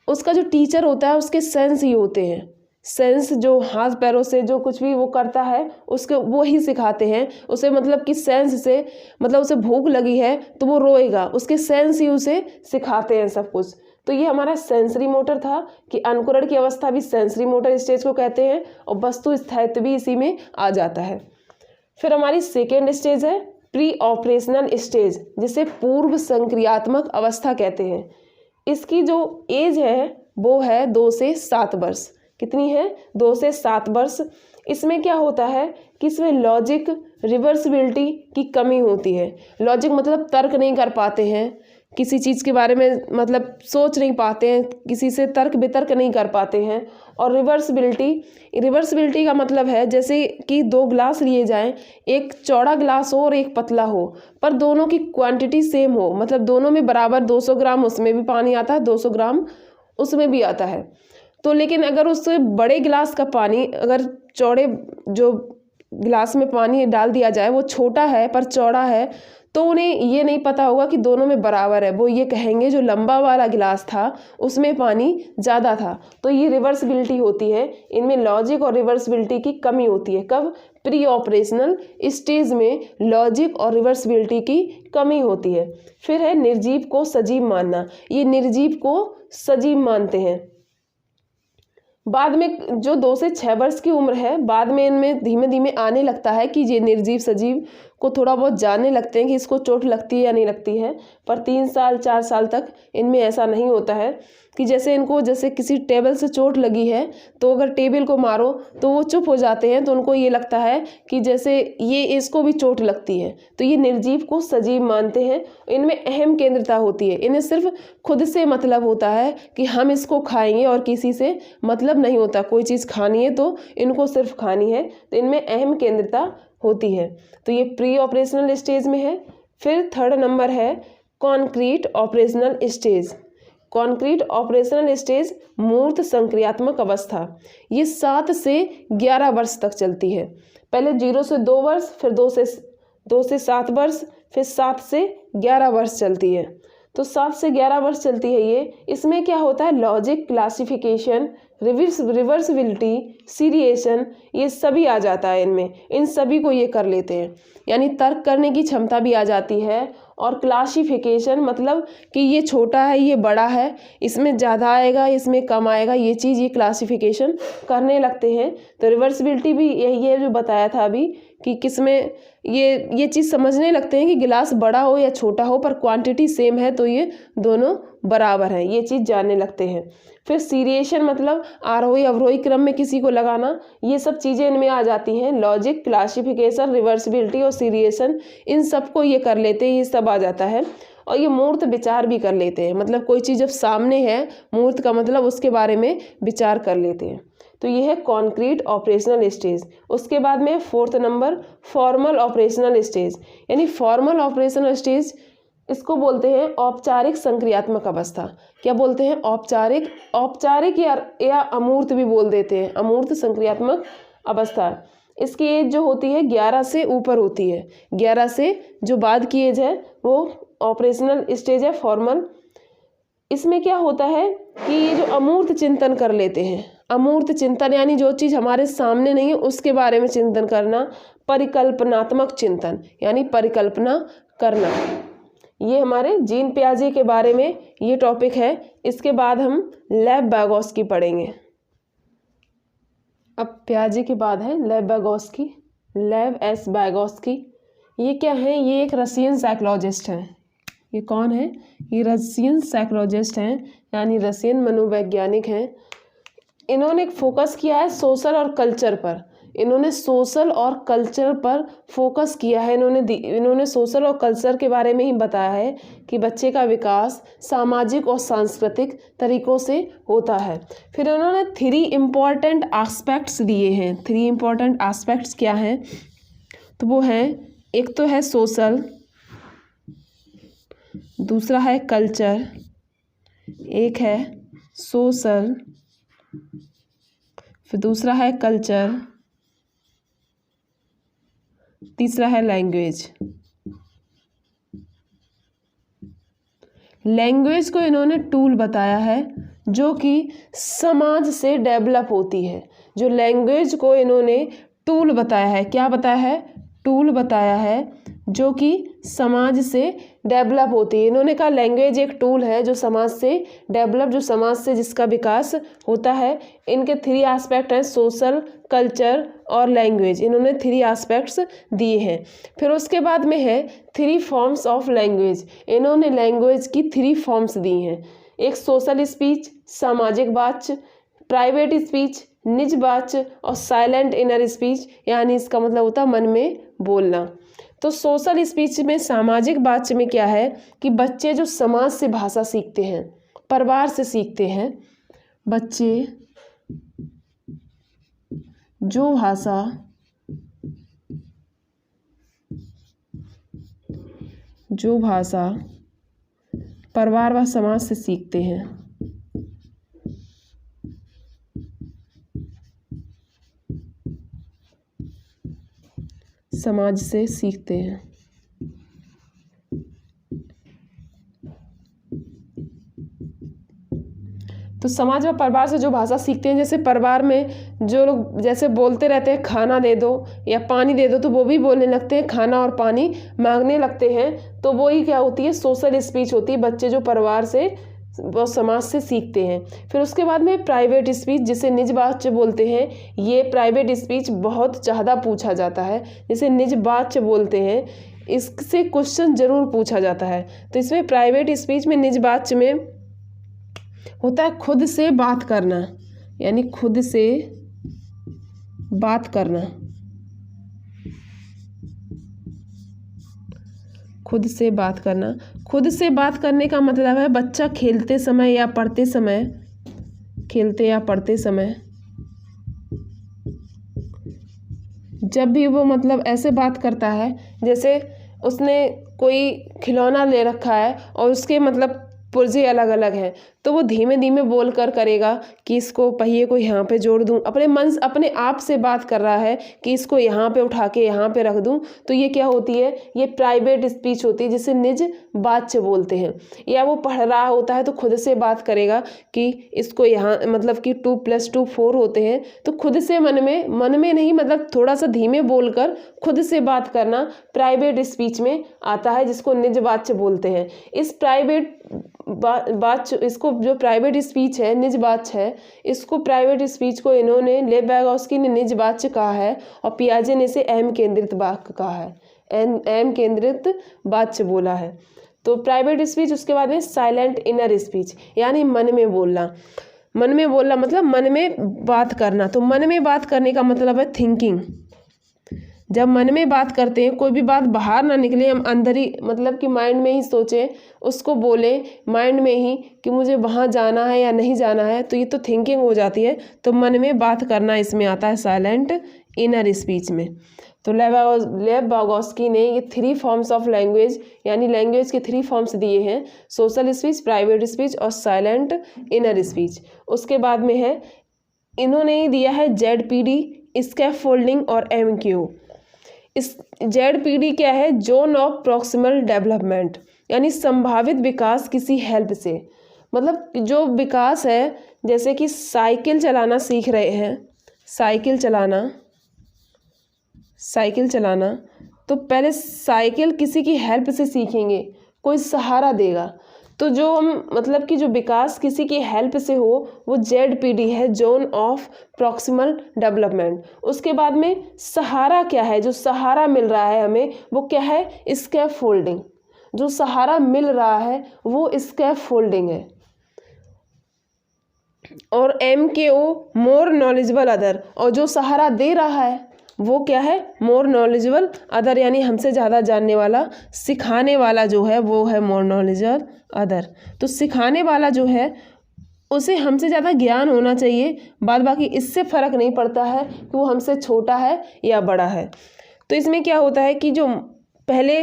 उसका जो टीचर होता है उसके सेंस ही होते हैं। सेंस जो हाथ पैरों से जो कुछ भी वो करता है उसको वो ही सिखाते हैं उसे। मतलब कि सेंस से, मतलब उसे भूख लगी है तो वो रोएगा, उसके सेंस ही उसे सिखाते हैं सब कुछ। तो ये हमारा सेंसरी मोटर था कि अनुकरण की अवस्था भी सेंसरी मोटर स्टेज को कहते हैं और वस्तु स्थायित्व भी इसी में आ जाता है। फिर हमारी सेकेंड स्टेज है प्री ऑपरेशनल स्टेज, जिसे पूर्व संक्रियात्मक अवस्था कहते हैं। इसकी जो एज है वो है 2 से 7 वर्ष। कितनी है? 2 से 7 वर्ष। इसमें क्या होता है कि इसमें लॉजिक, रिवर्सिबिलिटी की कमी होती है। लॉजिक मतलब तर्क नहीं कर पाते हैं, किसी चीज़ के बारे में मतलब सोच नहीं पाते हैं, किसी से तर्क वितर्क नहीं कर पाते हैं। और रिवर्सिबिलिटी का मतलब है जैसे कि 2 गिलास लिए जाएं, एक चौड़ा गिलास हो और एक पतला हो, पर दोनों की क्वांटिटी सेम हो, मतलब दोनों में बराबर 200 ग्राम उसमें भी पानी आता है, 200 ग्राम उसमें भी आता है। तो लेकिन अगर उस बड़े गिलास का पानी अगर चौड़े जो गिलास में पानी डाल दिया जाए, वो छोटा है पर चौड़ा है, तो उन्हें ये नहीं पता होगा कि दोनों में बराबर है। वो ये कहेंगे जो लंबा वाला गिलास था उसमें पानी ज़्यादा था। तो ये रिवर्सिबिलिटी होती है, इनमें लॉजिक और रिवर्सिबिलिटी की कमी होती है। कब? प्री ऑपरेशनल स्टेज में लॉजिक और रिवर्सिबिलिटी की कमी होती है। फिर है निर्जीव को सजीव मानना। ये निर्जीव को सजीव मानते हैं। बाद में जो 2 से 6 वर्ष की उम्र है, बाद में इनमें धीमे धीमे आने लगता है कि ये निर्जीव सजीव को थोड़ा बहुत जानने लगते हैं कि इसको चोट लगती है या नहीं लगती है। पर 3 साल 4 साल तक इनमें ऐसा नहीं होता है कि जैसे इनको जैसे किसी टेबल से चोट लगी है तो अगर टेबल को मारो तो वो चुप हो जाते हैं, तो उनको ये लगता है कि जैसे ये इसको भी चोट लगती है। तो ये निर्जीव को सजीव मानते हैं। इनमें अहम केंद्रता होती है, इन्हें सिर्फ खुद से मतलब होता है कि हम इसको खाएंगे और किसी से मतलब नहीं होता। कोई चीज़ खानी है तो इनको सिर्फ खानी है, तो इनमें अहम केंद्रता होती है। तो ये प्री ऑपरेशनल स्टेज में है। फिर 3rd नंबर है concrete operational stage. Concrete operational stage मूर्त संक्रियात्मक अवस्था, ये 7 से 11 वर्ष तक चलती है। पहले 0 से 2 वर्ष, फिर 2 से 7 वर्ष, फिर 7 से 11 वर्ष चलती है। तो 7 से 11 वर्ष चलती है ये। इसमें क्या होता है? लॉजिक, क्लासिफिकेशन, रिवर्सिबिलिटी, सीरिएशन, ये सभी आ जाता है इनमें। इन सभी को ये कर लेते हैं, यानी तर्क करने की क्षमता भी आ जाती है। और क्लासिफिकेशन मतलब कि ये छोटा है, ये बड़ा है, इसमें ज़्यादा आएगा, इसमें कम आएगा, ये चीज़ ये क्लासिफिकेशन करने लगते हैं। तो रिवर्सिबिलिटी भी यही है जो बताया था अभी कि किसमें ये चीज़ समझने लगते हैं कि गिलास बड़ा हो या छोटा हो पर क्वांटिटी सेम है तो ये दोनों बराबर हैं, ये चीज़ जानने लगते हैं। फिर सीरिएशन मतलब आरोही अवरोही क्रम में किसी को लगाना, ये सब चीज़ें इनमें आ जाती हैं। लॉजिक, क्लासिफिकेशन, रिवर्सिबिलिटी और सीरिएशन, इन सब को ये कर लेते हैं, ये सब आ जाता है। और ये मूर्त विचार भी कर लेते हैं, मतलब कोई चीज़ जब सामने है, मूर्त का मतलब उसके बारे में विचार कर लेते हैं। तो ये है कॉन्क्रीट ऑपरेशनल स्टेज। उसके बाद में 4th number formal operational stage, यानी फॉर्मल ऑपरेशनल स्टेज इसको बोलते हैं औपचारिक संक्रियात्मक अवस्था। क्या बोलते हैं? औपचारिक या अमूर्त भी बोल देते हैं, अमूर्त संक्रियात्मक अवस्था। इसकी एज जो होती है 11 से ऊपर होती है, 11 से जो बाद की एज है वो ऑपरेशनल स्टेज है फॉर्मल। इसमें क्या होता है कि ये जो अमूर्त चिंतन कर लेते हैं, अमूर्त चिंतन यानी जो चीज़ हमारे सामने नहीं है उसके बारे में चिंतन करना, परिकल्पनात्मक चिंतन यानी परिकल्पना करना। ये हमारे जीन पियाजे के बारे में ये टॉपिक है। इसके बाद हम लेव वागोस्की पढ़ेंगे। अब पियाजे के बाद है लेव वागोस्की, लेव एस वागोस्की। ये क्या है? ये एक रशियन साइकोलॉजिस्ट हैं। ये कौन है? ये रशियन साइकोलॉजिस्ट हैं, यानी रशियन मनोवैज्ञानिक हैं। इन्होंने फोकस किया है सोशल और कल्चर पर, इन्होंने सोशल और कल्चर पर फोकस किया है। इन्होंने सोशल और कल्चर के बारे में ही बताया है कि बच्चे का विकास सामाजिक और सांस्कृतिक तरीकों से होता है। फिर उन्होंने 3 इम्पॉर्टेंट एस्पेक्ट्स दिए हैं। 3 इम्पॉर्टेंट एस्पेक्ट्स क्या हैं? तो वो हैं, एक तो है सोशल, दूसरा है कल्चर, एक है सोशल, फिर दूसरा है कल्चर, तीसरा है लैंग्वेज। लैंग्वेज को इन्होंने टूल बताया है जो कि समाज से डेवलप होती है। जो लैंग्वेज को इन्होंने टूल बताया है, क्या बताया है? टूल बताया है जो कि समाज से डेवलप होती है। इन्होंने कहा लैंग्वेज एक टूल है जो समाज से डेवलप, जो समाज से जिसका विकास होता है। इनके 3 एस्पेक्ट हैं, सोशल, कल्चर और लैंग्वेज। इन्होंने 3 एस्पेक्ट्स दिए हैं। फिर उसके बाद में है 3 फॉर्म्स ऑफ लैंग्वेज। इन्होंने लैंग्वेज की 3 फॉर्म्स दी हैं। एक सोशल स्पीच, सामाजिक वाच्य, प्राइवेट स्पीच, निज वाच्य, और साइलेंट इनर स्पीच, यानी इसका मतलब होता है मन में बोलना। तो सोशल स्पीच में, सामाजिक वाच्य में क्या है कि बच्चे जो समाज से भाषा सीखते हैं, परिवार से सीखते हैं, बच्चे जो भाषा परिवार व समाज से सीखते हैं, समाज से सीखते हैं। तो समाज व परिवार से जो भाषा सीखते हैं, जैसे परिवार में जो लोग जैसे बोलते रहते हैं खाना दे दो या पानी दे दो, तो वो भी बोलने लगते हैं, खाना और पानी मांगने लगते हैं। तो वो ही क्या होती है? सोशल स्पीच होती है। बच्चे जो परिवार से वो समाज से सीखते हैं। फिर उसके बाद में प्राइवेट स्पीच, जिसे निज वाच्य बोलते हैं। ये प्राइवेट स्पीच बहुत ज़्यादा पूछा जाता है। जिसे निज वाच्य बोलते हैं, इससे क्वेश्चन जरूर पूछा जाता है। तो इसमें प्राइवेट स्पीच में, निज वाच्य में होता है खुद से बात करना, यानी खुद से बात करना, खुद से बात करना। खुद से बात करने का मतलब है बच्चा खेलते समय या पढ़ते समय, खेलते या पढ़ते समय जब भी वो मतलब ऐसे बात करता है, जैसे उसने कोई खिलौना ले रखा है और उसके मतलब पुर्जे अलग अलग हैं, तो वो धीमे धीमे बोल कर करेगा कि इसको पहिए को यहाँ पे जोड़ दूँ। अपने आप से बात कर रहा है कि इसको यहाँ पे उठा के यहाँ पे रख दूँ। तो ये क्या होती है? ये प्राइवेट स्पीच होती है, जिसे निज वाच्य बोलते हैं। या वो पढ़ रहा होता है तो खुद से बात करेगा कि इसको यहाँ, मतलब कि 2 + 2 4 होते हैं, तो खुद से मन में नहीं, मतलब थोड़ा सा धीमे बोलकर खुद से बात करना प्राइवेट स्पीच में आता है, जिसको निज वाच्य बोलते हैं। इस प्राइवेट वाच्य, इसको जो प्राइवेट स्पीच है, निज वाच्य है, इसको प्राइवेट स्पीच को इन्होंने, लेव वागोस्की ने निज वाच्य कहा है और पियाजे ने इसे अहम केंद्रित वाक्य कहा है, अहम केंद्रित वाच्य बोला है। तो प्राइवेट स्पीच। उसके बाद में साइलेंट इनर स्पीच, यानी मन में बोलना। मन में बोलना मतलब मन में बात करना। तो मन में बात करने का मतलब है थिंकिंग। जब मन में बात करते हैं, कोई भी बात बाहर ना निकले, हम अंदर ही मतलब कि माइंड में ही सोचें, उसको बोलें माइंड में ही कि मुझे वहाँ जाना है या नहीं जाना है, तो ये तो थिंकिंग हो जाती है। तो मन में बात करना इसमें आता है साइलेंट इनर स्पीच में। तो लेव वागोस्की ने ये 3 फॉर्म्स ऑफ लैंग्वेज यानी लैंग्वेज के 3 फॉर्म्स दिए हैं, सोशल स्पीच, प्राइवेट स्पीच और साइलेंट इनर स्पीच। उसके बाद में है, इन्होंने ही दिया है ZPD, स्कैफोल्डिंग और MQ। इस ZPD क्या है? जोन ऑफ प्रॉक्सिमल डेवलपमेंट, यानी संभावित विकास किसी हेल्प से। मतलब जो विकास है, जैसे कि साइकिल चलाना सीख रहे हैं, साइकिल चलाना तो पहले साइकिल किसी की हेल्प से सीखेंगे, कोई सहारा देगा। तो जो हम मतलब कि जो विकास किसी की हेल्प से हो वो ZPD है, जोन ऑफ प्रॉक्सिमल डेवलपमेंट। उसके बाद में सहारा क्या है? जो सहारा मिल रहा है हमें वो क्या है? स्कैफोल्डिंग। जो सहारा मिल रहा है वो स्कैफोल्डिंग है। और MKO मोर नॉलेजेबल अदर, और जो सहारा दे रहा है वो क्या है? मोर नॉलेजेबल अदर, यानी हमसे ज़्यादा जानने वाला, सिखाने वाला जो है वो है मोर नॉलेजेबल अदर। तो सिखाने वाला जो है उसे हमसे ज़्यादा ज्ञान होना चाहिए, बाद बाकी इससे फ़र्क नहीं पड़ता है कि वो हमसे छोटा है या बड़ा है। तो इसमें क्या होता है कि जो पहले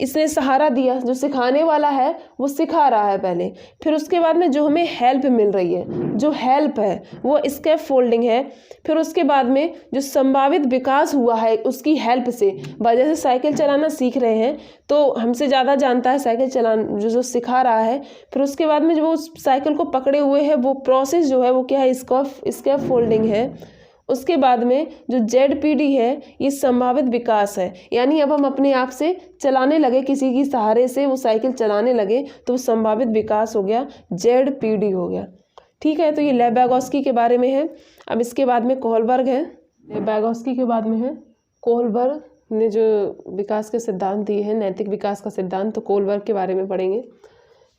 इसने सहारा दिया, जो सिखाने वाला है वो सिखा रहा है पहले, फिर उसके बाद में जो हमें हेल्प मिल रही है, जो हेल्प है वो स्कैफोल्डिंग है। फिर उसके बाद में जो संभावित विकास हुआ है उसकी हेल्प से, जैसे साइकिल चलाना सीख रहे हैं तो हमसे ज़्यादा जानता है साइकिल चलाना, जो सिखा रहा है। फिर उसके बाद में जो वो साइकिल को पकड़े हुए है, वो प्रोसेस जो है वो क्या है? स्कैफोल्डिंग है। उसके बाद में जो ZPD है ये संभावित विकास है, यानी अब हम अपने आप से चलाने लगे, किसी की सहारे से वो साइकिल चलाने लगे तो वो संभावित विकास हो गया, ZPD हो गया। ठीक है, तो ये लेव वागोस्की के बारे में है। अब इसके बाद में कोहलबर्ग है। लेव वागोस्की के बाद में है कोहलबर्ग ने जो विकास के सिद्धांत दिए हैं, नैतिक विकास का सिद्धांत, तो कोहलबर्ग के बारे में पढ़ेंगे।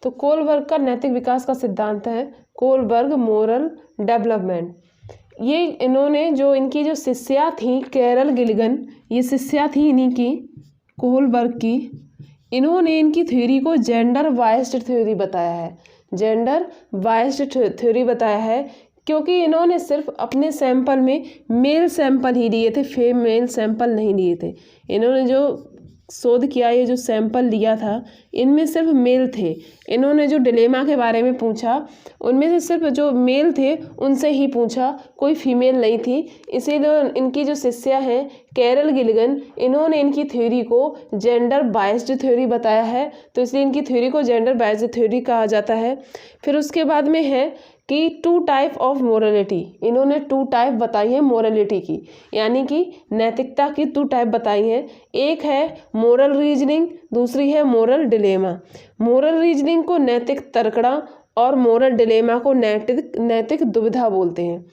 तो कोहलबर्ग का नैतिक विकास का सिद्धांत है कोहलबर्ग मोरल डेवलपमेंट। ये इन्होंने जो इनकी जो शिष्या थी कैरल गिलिगन, ये शिष्या थी इन्हीं की, कोहलबर्ग की, इन्होंने इनकी थ्योरी को जेंडर बायस्ड थ्योरी बताया है। जेंडर बायस्ड थ्योरी बताया है क्योंकि इन्होंने सिर्फ अपने सैंपल में मेल सैंपल ही लिए थे, फीमेल सैंपल नहीं लिए थे। इन्होंने जो शोध किया, ये जो सैंपल लिया था इनमें सिर्फ मेल थे। इन्होंने जो डिलेमा के बारे में पूछा उनमें से सिर्फ जो मेल थे उनसे ही पूछा, कोई फीमेल नहीं थी। इसीलिए इनकी जो शिष्या हैं कैरल गिलिगन, इन्होंने इनकी थ्योरी को जेंडर बायस्ड थ्योरी बताया है, तो इसलिए इनकी थ्योरी को जेंडर बायस्ड थ्योरी कहा जाता है। फिर उसके बाद में है कि 2 टाइप ऑफ मोरलिटी, इन्होंने 2 टाइप बताई है मोरलिटी की, यानी कि नैतिकता की 2 टाइप बताई हैं। एक है मोरल रीजनिंग, दूसरी है मोरल डिलेमा। मोरल रीजनिंग को नैतिक तर्कड़ा और मोरल डिलेमा को नैतिक दुविधा बोलते हैं।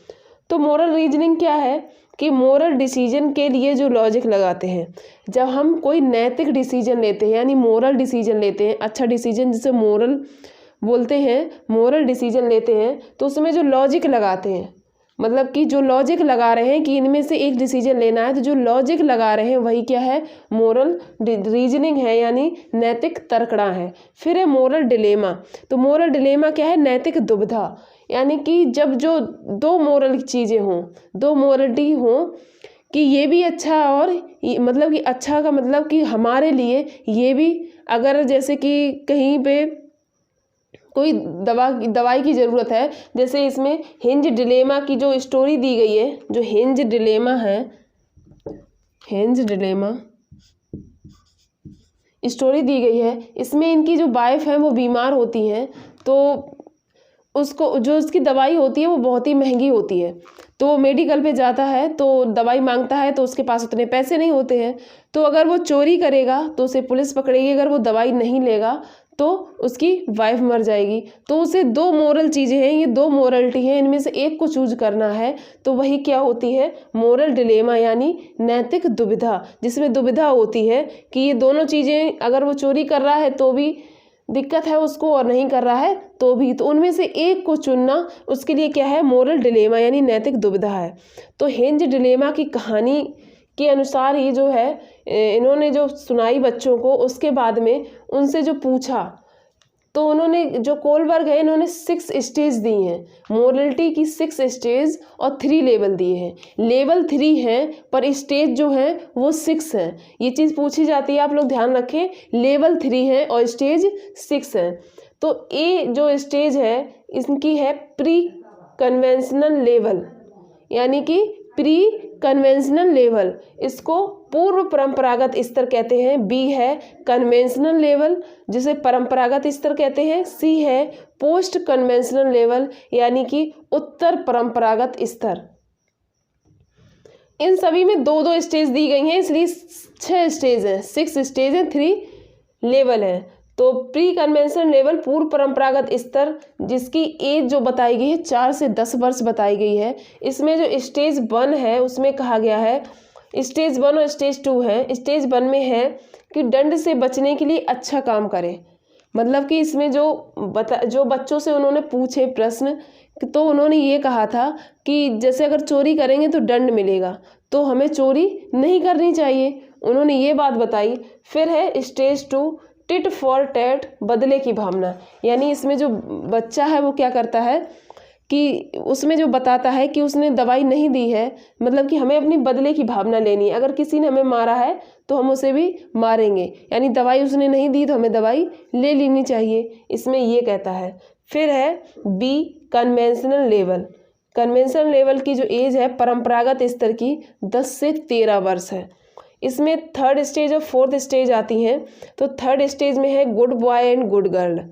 तो मोरल रीजनिंग क्या है कि मोरल डिसीजन के लिए जो लॉजिक लगाते हैं, जब हम कोई नैतिक डिसीजन लेते हैं यानी मोरल डिसीजन लेते हैं, अच्छा डिसीजन जिसे मोरल बोलते हैं, मोरल डिसीजन लेते हैं, तो उसमें जो लॉजिक लगाते हैं, मतलब कि जो लॉजिक लगा रहे हैं कि इनमें से एक डिसीजन लेना है, तो जो लॉजिक लगा रहे हैं वही क्या है? मोरल रीजनिंग है, यानी नैतिक तर्कड़ा है। फिर है मोरल डिलेमा। तो मोरल डिलेमा क्या है? नैतिक दुविधा, यानी कि जब जो 2 मोरल चीज़ें हों, 2 मोरलिटी हों कि ये भी अच्छा और मतलब कि अच्छा का मतलब कि हमारे लिए ये भी, अगर जैसे कि कहीं पे कोई दवाई की ज़रूरत है, जैसे इसमें हिंज डिलेमा की जो स्टोरी दी गई है, जो हिंज डिलेमा है, हिंज डिलेमा स्टोरी दी गई है, इसमें इनकी जो वाइफ है वो बीमार होती हैं, तो उसको जो उसकी दवाई होती है वो बहुत ही महंगी होती है। तो वो मेडिकल पे जाता है तो दवाई मांगता है, तो उसके पास उतने पैसे नहीं होते हैं, तो अगर वो चोरी करेगा तो उसे पुलिस पकड़ेगी, अगर वो दवाई नहीं लेगा तो उसकी वाइफ मर जाएगी। तो उसे 2 मोरल चीज़ें हैं, ये 2 मोरलिटी हैं, इनमें से एक को चूज करना है, तो वही क्या होती है? मोरल डिलेमा, यानी नैतिक दुविधा, जिसमें दुविधा होती है कि ये दोनों चीज़ें, अगर वो चोरी कर रहा है तो भी दिक्कत है उसको और नहीं कर रहा है तो भी, तो उनमें से एक को चुनना उसके लिए क्या है? मोरल डिलेमा, यानी नैतिक दुविधा है। तो हिंज डिलेमा की कहानी के अनुसार ही जो है इन्होंने जो सुनाई बच्चों को, उसके बाद में उनसे जो पूछा तो उन्होंने जो कोलबर्ग है इन्होंने 6 स्टेज दी हैं, मोरलिटी की 6 स्टेज और 3 लेवल दिए हैं। लेवल 3 हैं पर स्टेज जो है वो 6 हैं। ये चीज़ पूछी जाती है, आप लोग ध्यान रखें। लेवल 3 है और स्टेज 6 है। तो ए जो स्टेज है इनकी है प्री कन्वेंशनल लेवल, यानी कि प्री कन्वेंशनल लेवल, इसको पूर्व परंपरागत स्तर कहते हैं। बी है कन्वेंशनल लेवल जिसे परंपरागत स्तर कहते हैं। सी है पोस्ट कन्वेंशनल लेवल यानी कि उत्तर परंपरागत स्तर। इन सभी में 2-2 स्टेज दी गई हैं, इसलिए 6 स्टेज हैं, 6 स्टेज हैं, 3 लेवल हैं। तो प्री कन्वेंशनल लेवल पूर्व परंपरागत स्तर जिसकी एज जो बताई गई है 4 से 10 वर्ष बताई गई है। इसमें जो स्टेज 1 है उसमें कहा गया है, स्टेज 1 और स्टेज 2 है। स्टेज 1 में है कि दंड से बचने के लिए अच्छा काम करें। मतलब कि इसमें जो बच्चों से उन्होंने पूछे प्रश्न तो उन्होंने ये कहा था कि जैसे अगर चोरी करेंगे तो दंड मिलेगा, तो हमें चोरी नहीं करनी चाहिए, उन्होंने ये बात बताई। फिर है स्टेज 2 टिट फॉर टैट, बदले की भावना, यानी इसमें जो बच्चा है वो क्या करता है कि उसमें जो बताता है कि उसने दवाई नहीं दी है, मतलब कि हमें अपनी बदले की भावना लेनी है। अगर किसी ने हमें मारा है तो हम उसे भी मारेंगे, यानी दवाई उसने नहीं दी तो हमें दवाई ले लेनी चाहिए, इसमें ये कहता है। फिर है B conventional level. Conventional level की जो एज है परंपरागत स्तर की 10 से 13 वर्ष है। इसमें 3rd स्टेज और 4th स्टेज आती हैं। तो 3rd स्टेज में है good boy and good girl,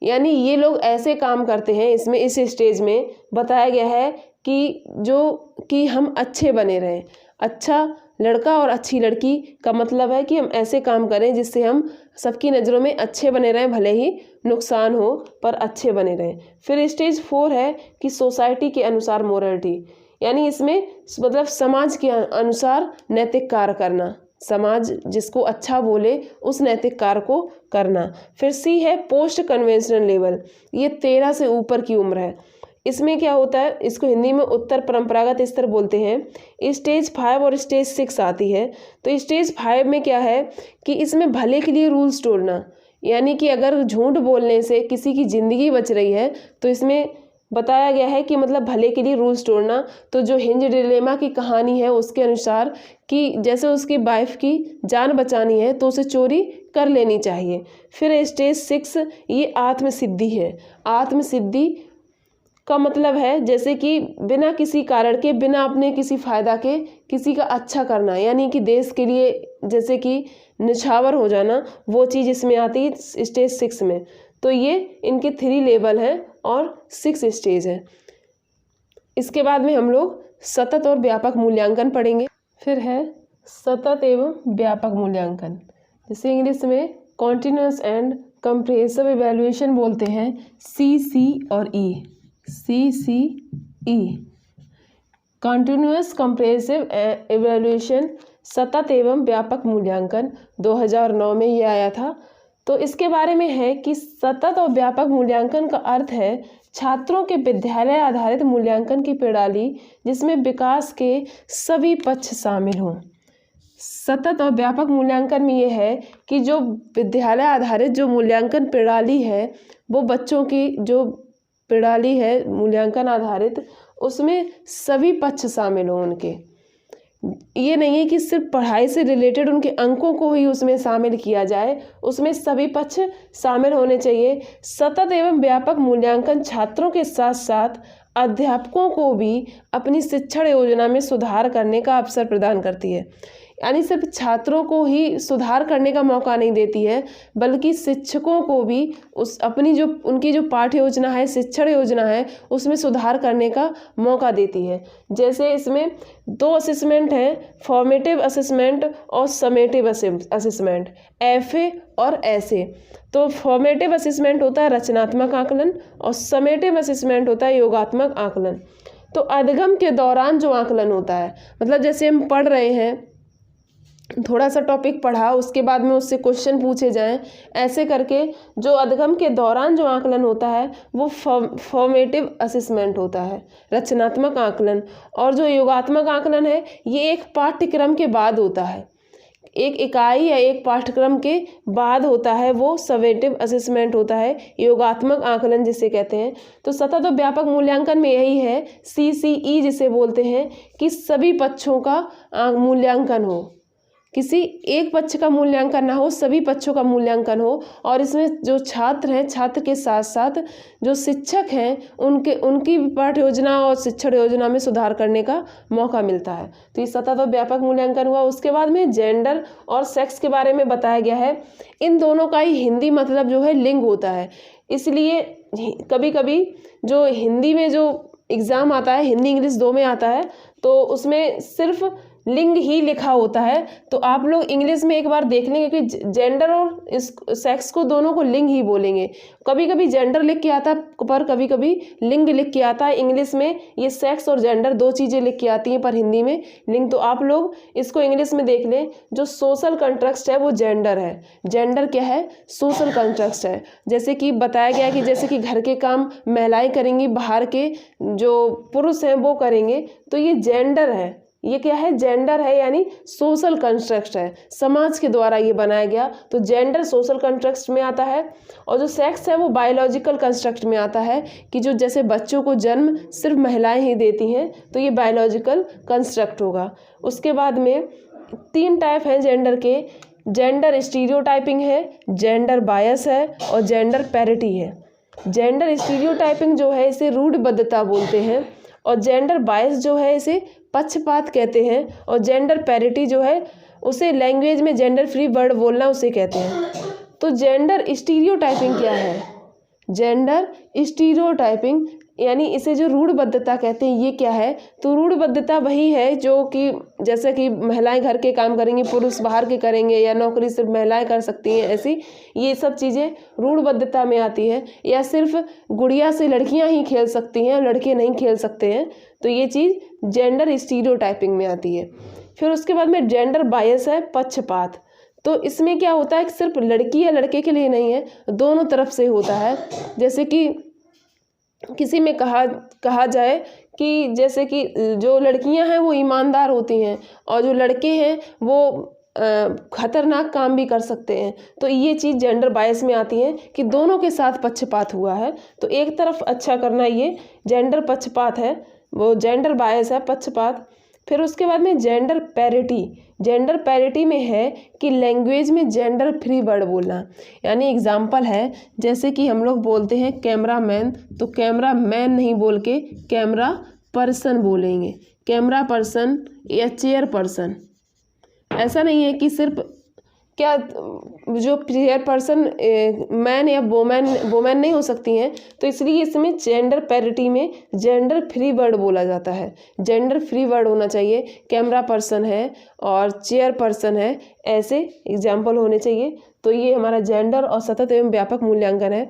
यानी ये लोग ऐसे काम करते हैं। इसमें इस स्टेज में बताया गया है कि हम अच्छे बने रहें। अच्छा लड़का और अच्छी लड़की का मतलब है कि हम ऐसे काम करें जिससे हम सबकी नज़रों में अच्छे बने रहें, भले ही नुकसान हो पर अच्छे बने रहें। फिर स्टेज 4 है कि सोसाइटी के अनुसार मोरलिटी, यानी इसमें मतलब समाज के अनुसार नैतिक कार्य करना, समाज जिसको अच्छा बोले उस नैतिक कार्य को करना। फिर सी है पोस्ट कन्वेंशनल लेवल, ये 13 से ऊपर की उम्र है। इसमें क्या होता है, इसको हिंदी में उत्तर परंपरागत स्तर बोलते हैं। स्टेज 5 और स्टेज 6 आती है। तो स्टेज 5 में क्या है कि इसमें भले के लिए रूल्स तोड़ना, यानी कि अगर झूठ बोलने से किसी की ज़िंदगी बच रही है तो इसमें बताया गया है कि मतलब भले के लिए रूल्स तोड़ना। तो जो हिंज डिलेमा की कहानी है उसके अनुसार कि जैसे उसकी वाइफ की जान बचानी है तो उसे चोरी कर लेनी चाहिए। फिर स्टेज 6 ये आत्मसिद्धि है। आत्मसिद्धि का मतलब है जैसे कि बिना किसी कारण के, बिना अपने किसी फ़ायदा के किसी का अच्छा करना, यानी कि देश के लिए जैसे कि निछावर हो जाना, वो चीज़ इसमें आती है स्टेज 6 में। तो ये इनके 3 लेवल हैं और 6 स्टेज हैं। इसके बाद में हम लोग सतत और व्यापक मूल्यांकन पढ़ेंगे। फिर है सतत एवं व्यापक मूल्यांकन, जिसे इंग्लिश में कॉन्टिन्यूस एंड कंप्रिहेंसिव इवैल्यूएशन बोलते हैं, CC और E। CCE continuous comprehensive evaluation, सतत एवं व्यापक मूल्यांकन 2009 में ये आया था। तो इसके बारे में है कि सतत और व्यापक मूल्यांकन का अर्थ है छात्रों के विद्यालय आधारित मूल्यांकन की प्रणाली जिसमें विकास के सभी पक्ष शामिल हों। सतत और व्यापक मूल्यांकन में ये है कि जो विद्यालय आधारित जो मूल्यांकन प्रणाली है वो बच्चों की जो प्रणाली है मूल्यांकन आधारित, उसमें सभी पक्ष शामिल हों उनके। ये नहीं है कि सिर्फ पढ़ाई से रिलेटेड उनके अंकों को ही उसमें शामिल किया जाए, उसमें सभी पक्ष शामिल होने चाहिए। सतत एवं व्यापक मूल्यांकन छात्रों के साथ साथ अध्यापकों को भी अपनी शिक्षण योजना में सुधार करने का अवसर प्रदान करती है, यानी सिर्फ छात्रों को ही सुधार करने का मौका नहीं देती है बल्कि शिक्षकों को भी उनकी जो पाठ्य योजना है, शिक्षण योजना है, उसमें सुधार करने का मौका देती है। जैसे इसमें 2 असेसमेंट हैं, फॉर्मेटिव असेसमेंट और समेटिव असेसमेंट, FA और SA। तो फॉर्मेटिव असेसमेंट होता है रचनात्मक आकलन और समेटिव असेसमेंट होता है योगात्मक आकलन। तो अधिगम के दौरान जो आकलन होता है, मतलब जैसे हम पढ़ रहे हैं थोड़ा सा टॉपिक पढ़ा, उसके बाद में उससे क्वेश्चन पूछे जाएं, ऐसे करके जो अध्ययन के दौरान जो आकलन होता है वो फॉर्मेटिव असेसमेंट होता है, रचनात्मक आकलन। और जो योगात्मक आकलन है ये एक पाठ्यक्रम के बाद होता है, एक इकाई या एक पाठ्यक्रम के बाद होता है, वो समेटिव असेसमेंट होता है, योगात्मक आकलन जिसे कहते हैं। तो सतत और व्यापक मूल्यांकन में यही है, CCE जिसे बोलते हैं, कि सभी पक्षों का मूल्यांकन हो, किसी एक पक्ष का मूल्यांकन ना हो, सभी पक्षों का मूल्यांकन हो। और इसमें जो छात्र हैं, छात्र के साथ साथ जो शिक्षक हैं, उनकी पाठ्य योजना और शिक्षण योजना में सुधार करने का मौका मिलता है। तो ये सतत और व्यापक मूल्यांकन हुआ। उसके बाद में जेंडर और सेक्स के बारे में बताया गया है। इन दोनों का ही हिंदी मतलब जो है लिंग होता है, इसलिए कभी कभी जो हिंदी में जो एग्ज़ाम आता है, हिंदी इंग्लिश दो में आता है, तो उसमें सिर्फ लिंग ही लिखा होता है। तो आप लोग इंग्लिश में एक बार देख लेंगे कि जेंडर और इस सेक्स को दोनों को लिंग ही बोलेंगे। कभी कभी जेंडर लिख के आता है, पर कभी कभी लिंग लिख के आता है। इंग्लिश में ये सेक्स और जेंडर दो चीज़ें लिख के आती हैं, पर हिंदी में लिंग। तो आप लोग इसको इंग्लिश में देख लें। जो सोशल कंस्ट्रक्ट है वो जेंडर है। जेंडर क्या है? सोशल कंस्ट्रक्ट है। जैसे कि बताया गया है कि जैसे कि घर के काम महिलाएं करेंगी, बाहर के जो पुरुष हैं वो करेंगे, तो ये जेंडर है। ये क्या है? जेंडर है, यानी सोशल कंस्ट्रक्ट है, समाज के द्वारा ये बनाया गया। तो जेंडर सोशल कंस्ट्रक्ट में आता है। और जो सेक्स है वो बायोलॉजिकल कंस्ट्रक्ट में आता है, कि जो जैसे बच्चों को जन्म सिर्फ महिलाएं ही देती हैं, तो ये बायोलॉजिकल कंस्ट्रक्ट होगा। उसके बाद में 3 टाइप हैं जेंडर के। जेंडर स्टीरियोटाइपिंग है, जेंडर बायस है और जेंडर पैरिटी है। जेंडर स्टीरियोटाइपिंग जो है इसे रूढ़िबद्धता बोलते हैं, और जेंडर बायस जो है इसे पक्षपात कहते हैं, और जेंडर पैरिटी जो है उसे लैंग्वेज में जेंडर फ्री वर्ड बोलना उसे कहते हैं। तो जेंडर स्टीरियोटाइपिंग क्या है? जेंडर स्टीरियोटाइपिंग यानी इसे जो रूढ़िबद्धता कहते हैं, ये क्या है? तो रूढ़िबद्धता वही है जो कि जैसे कि महिलाएं घर के काम करेंगी, पुरुष बाहर के करेंगे, या नौकरी सिर्फ महिलाएं कर सकती हैं, ऐसी ये सब चीज़ें रूढ़िबद्धता में आती है। या सिर्फ गुड़िया से लड़कियां ही खेल सकती हैं, लड़के नहीं खेल सकते हैं, तो ये चीज़ जेंडर स्टीरियोटाइपिंग में आती है। फिर उसके बाद में जेंडर बायस है, पक्षपात। तो इसमें क्या होता है कि सिर्फ लड़की या लड़के के लिए नहीं है, दोनों तरफ से होता है। जैसे कि किसी में कहा जाए कि जैसे कि जो लड़कियां हैं वो ईमानदार होती हैं, और जो लड़के हैं वो खतरनाक काम भी कर सकते हैं। तो ये चीज़ जेंडर बायस में आती है कि दोनों के साथ पक्षपात हुआ है। तो एक तरफ अच्छा करना, ये जेंडर पक्षपात है, वो जेंडर बायस है, पक्षपात। फिर उसके बाद में जेंडर पैरिटी। जेंडर पैरिटी में है कि लैंग्वेज में जेंडर फ्री वर्ड बोलना। यानी एग्जाम्पल है, जैसे कि हम लोग बोलते हैं कैमरा मैन, तो कैमरा मैन नहीं बोल के कैमरा पर्सन बोलेंगे, कैमरा पर्सन या चेयर पर्सन। ऐसा नहीं है कि सिर्फ क्या जो चेयर पर्सन मैन या वोमैन नहीं हो सकती हैं, तो इसलिए इसमें जेंडर पैरिटी में जेंडर फ्री वर्ड बोला जाता है। जेंडर फ्री वर्ड होना चाहिए। कैमरा पर्सन है और चेयर पर्सन है, ऐसे एग्जाम्पल होने चाहिए। तो ये हमारा जेंडर और सतत एवं व्यापक मूल्यांकन है।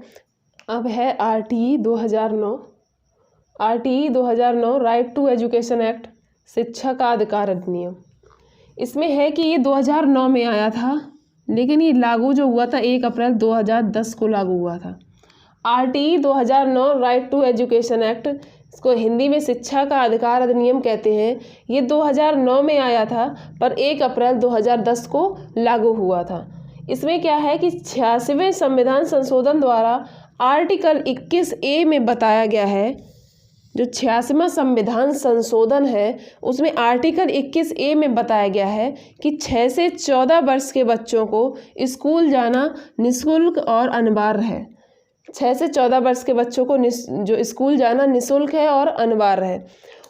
अब है RTE 2009। RTE 2009 right to education act, शिक्षा का अधिकार अधिनियम। इसमें है कि ये 2009 में आया था, लेकिन ये लागू जो हुआ था 1 अप्रैल 2010 को लागू हुआ था। RTE 2009 right to education act, इसको हिंदी में शिक्षा का अधिकार अधिनियम कहते हैं। ये 2009 में आया था, पर 1 अप्रैल 2010 को लागू हुआ था। इसमें क्या है कि 86वें संविधान संशोधन द्वारा आर्टिकल 21A में बताया गया है, जो 86वां संविधान संशोधन है उसमें आर्टिकल 21A में बताया गया है कि 6 से 14 वर्ष के बच्चों को स्कूल जाना निःशुल्क और अनिवार्य है। 6 से 14 वर्ष के बच्चों को जो स्कूल जाना निःशुल्क है और अनिवार्य है।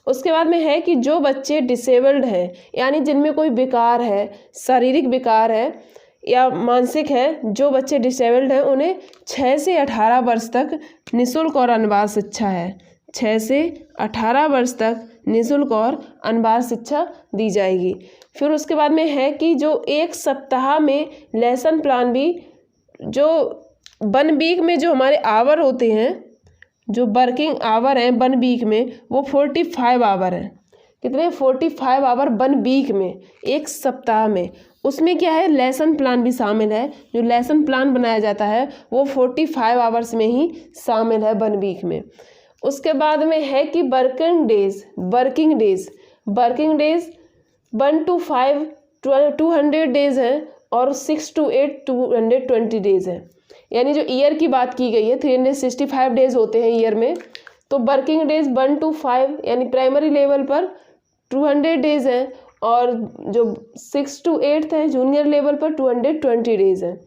उसके बाद में है कि जो बच्चे डिसेबल्ड हैं, यानी जिनमें कोई विकार है, शारीरिक विकार है या मानसिक है, जो बच्चे डिसेबल्ड हैं उन्हें 6 से 18 वर्ष तक निःशुल्क और अनिवार्य शिक्षा है। 6 से 18 वर्ष तक निःशुल्क और अनिवार्य शिक्षा दी जाएगी। फिर उसके बाद में है कि जो 1 सप्ताह में लेसन प्लान भी, जो 1 वीक में जो हमारे आवर होते हैं, जो वर्किंग आवर हैं 1 वीक में, वो 45 आवर हैं। कितने? 45 आवर 1 वीक में, 1 सप्ताह में। उसमें क्या है, लेसन प्लान भी शामिल है। जो लेसन प्लान बनाया जाता है वो 45 आवर्स में ही शामिल है 1 वीक में। उसके बाद में है कि वर्किंग डेज 1 to 5 200 डेज हैं और 6 to 8 220 डेज हैं। यानी जो ईयर की बात की गई है 365 डेज होते हैं ईयर में, तो वर्किंग डेज 1 to 5 यानी प्राइमरी लेवल पर 200 डेज हैं और जो 6 to 8 हैं जूनियर लेवल पर 220 डेज हैं।